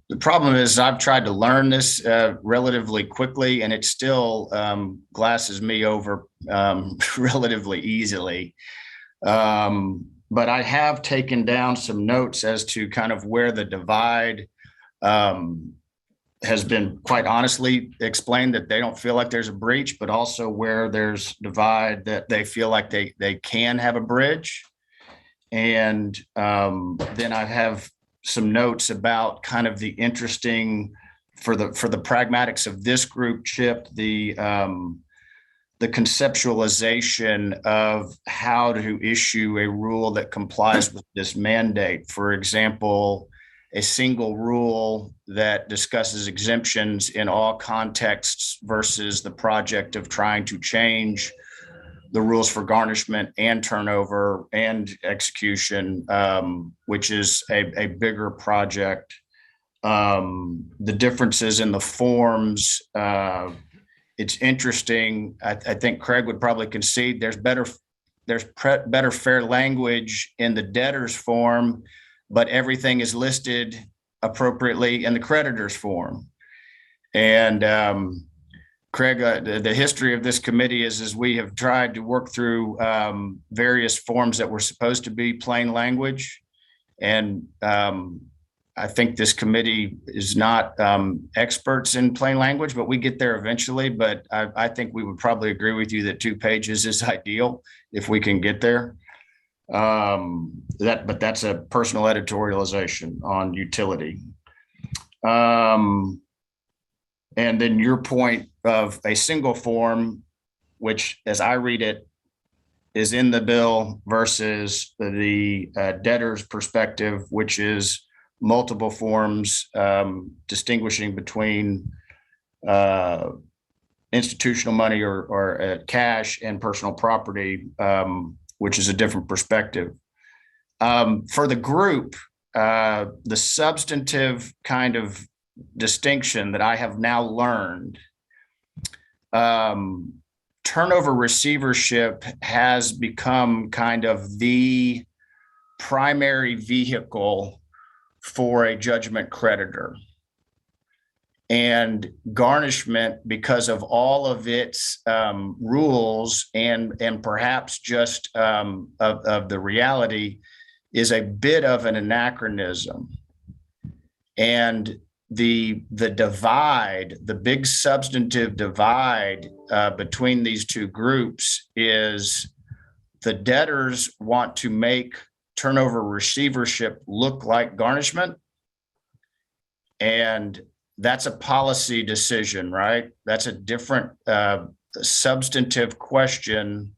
the problem is I've tried to learn this relatively quickly, and it still glasses me over relatively easily. But I have taken down some notes as to kind of where the divide has been quite honestly explained, that they don't feel like there's a breach, but also where there's divide that they feel like they can have a bridge. And then I have some notes about kind of the interesting for the pragmatics of this group, Chip, the conceptualization of how to issue a rule that complies with this mandate. For example, a single rule that discusses exemptions in all contexts versus the project of trying to change the rules for garnishment and turnover and execution, which is a bigger project. The differences in the forms, it's interesting. I think Craig would probably concede there's better fair language in the debtor's form, but everything is listed appropriately in the creditor's form. And Craig, the history of this committee is we have tried to work through various forms that were supposed to be plain language. And I think this committee is not experts in plain language, but we get there eventually. But I think we would probably agree with you that 2 pages is ideal if we can get there. But that's a personal editorialization on utility. And then your point of a single form, which as I read it, is in the bill versus the debtor's perspective, which is multiple forms, distinguishing between institutional money or cash and personal property, which is a different perspective. For the group, the substantive kind of distinction that I have now learned, turnover receivership has become kind of the primary vehicle for a judgment creditor. And garnishment, because of all of its rules and perhaps just of the reality, is a bit of an anachronism. And the divide, the big substantive divide between these two groups is the debtors want to make turnover receivership look like garnishment. And that's a policy decision, right? That's a different substantive question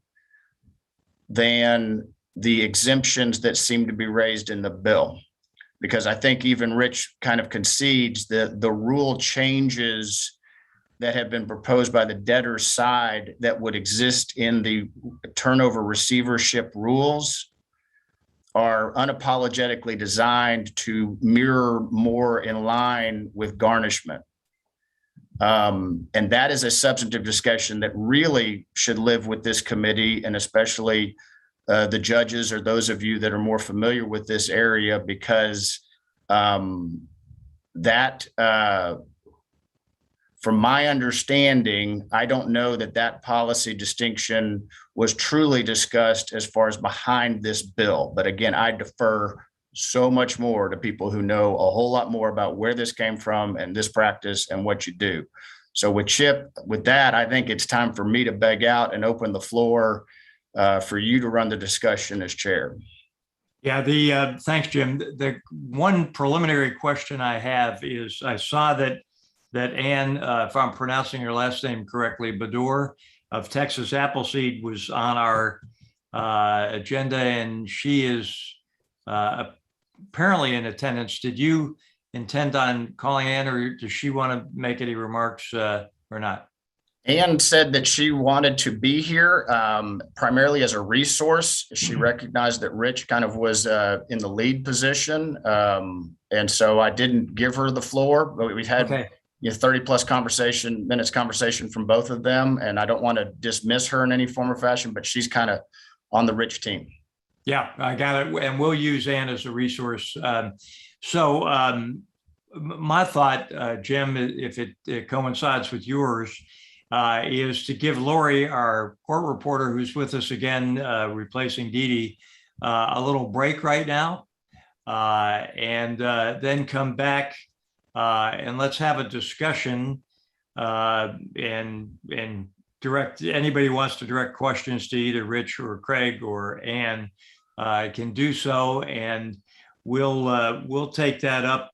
than the exemptions that seem to be raised in the bill. because I think even Rich kind of concedes that the rule changes that have been proposed by the debtor's side that would exist in the turnover receivership rules are unapologetically designed to mirror more in line with garnishment. And that is a substantive discussion that really should live with this committee, and especially the judges or those of you that are more familiar with this area, because from my understanding, I don't know that that policy distinction was truly discussed as far as behind this bill. But again, I defer so much more to people who know a whole lot more about where this came from and this practice and what you do. So with Chip, with that, I think it's time for me to beg out and open the floor for you to run the discussion as chair. Yeah, thanks, Jim. The one preliminary question I have is, I saw that Ann, if I'm pronouncing her last name correctly, Perdue of Texas Appleseed was on our agenda, and she is apparently in attendance. Did you intend on calling Ann, or does she want to make any remarks or not? Ann said that she wanted to be here primarily as a resource. She recognized that Rich kind of was in the lead position. And so I didn't give her the floor, but we've had 30 plus minutes conversation from both of them. And I don't want to dismiss her in any form or fashion, but she's kind of on the Rich team. Yeah, I got it. And we'll use Ann as a resource. My thought, Jim, if it coincides with yours, is to give Lori, our court reporter who's with us again, replacing Dee Dee, a little break right now, and then come back and let's have a discussion and direct, anybody who wants to direct questions to either Rich or Craig or Ann can do so, and we'll take that up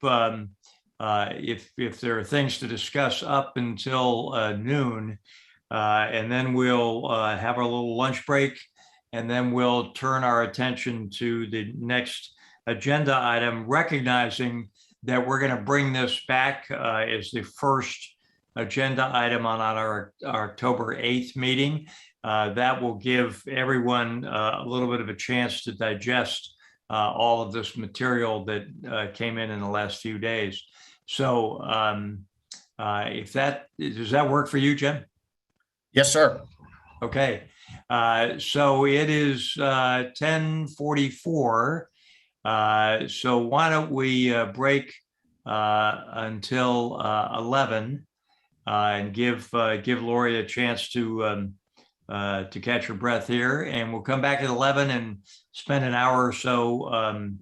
if there are things to discuss up until noon, and then we'll have our little lunch break, and then we'll turn our attention to the next agenda item, recognizing that we're going to bring this back as the first agenda item on our October 8th meeting. That will give everyone a little bit of a chance to digest all of this material that came in the last few days. So does that work for you, Jim? Yes, sir. Okay. So it is 10:44. So why don't we break until 11 and give Lori a chance to catch her breath here, and we'll come back at 11 and spend an hour or so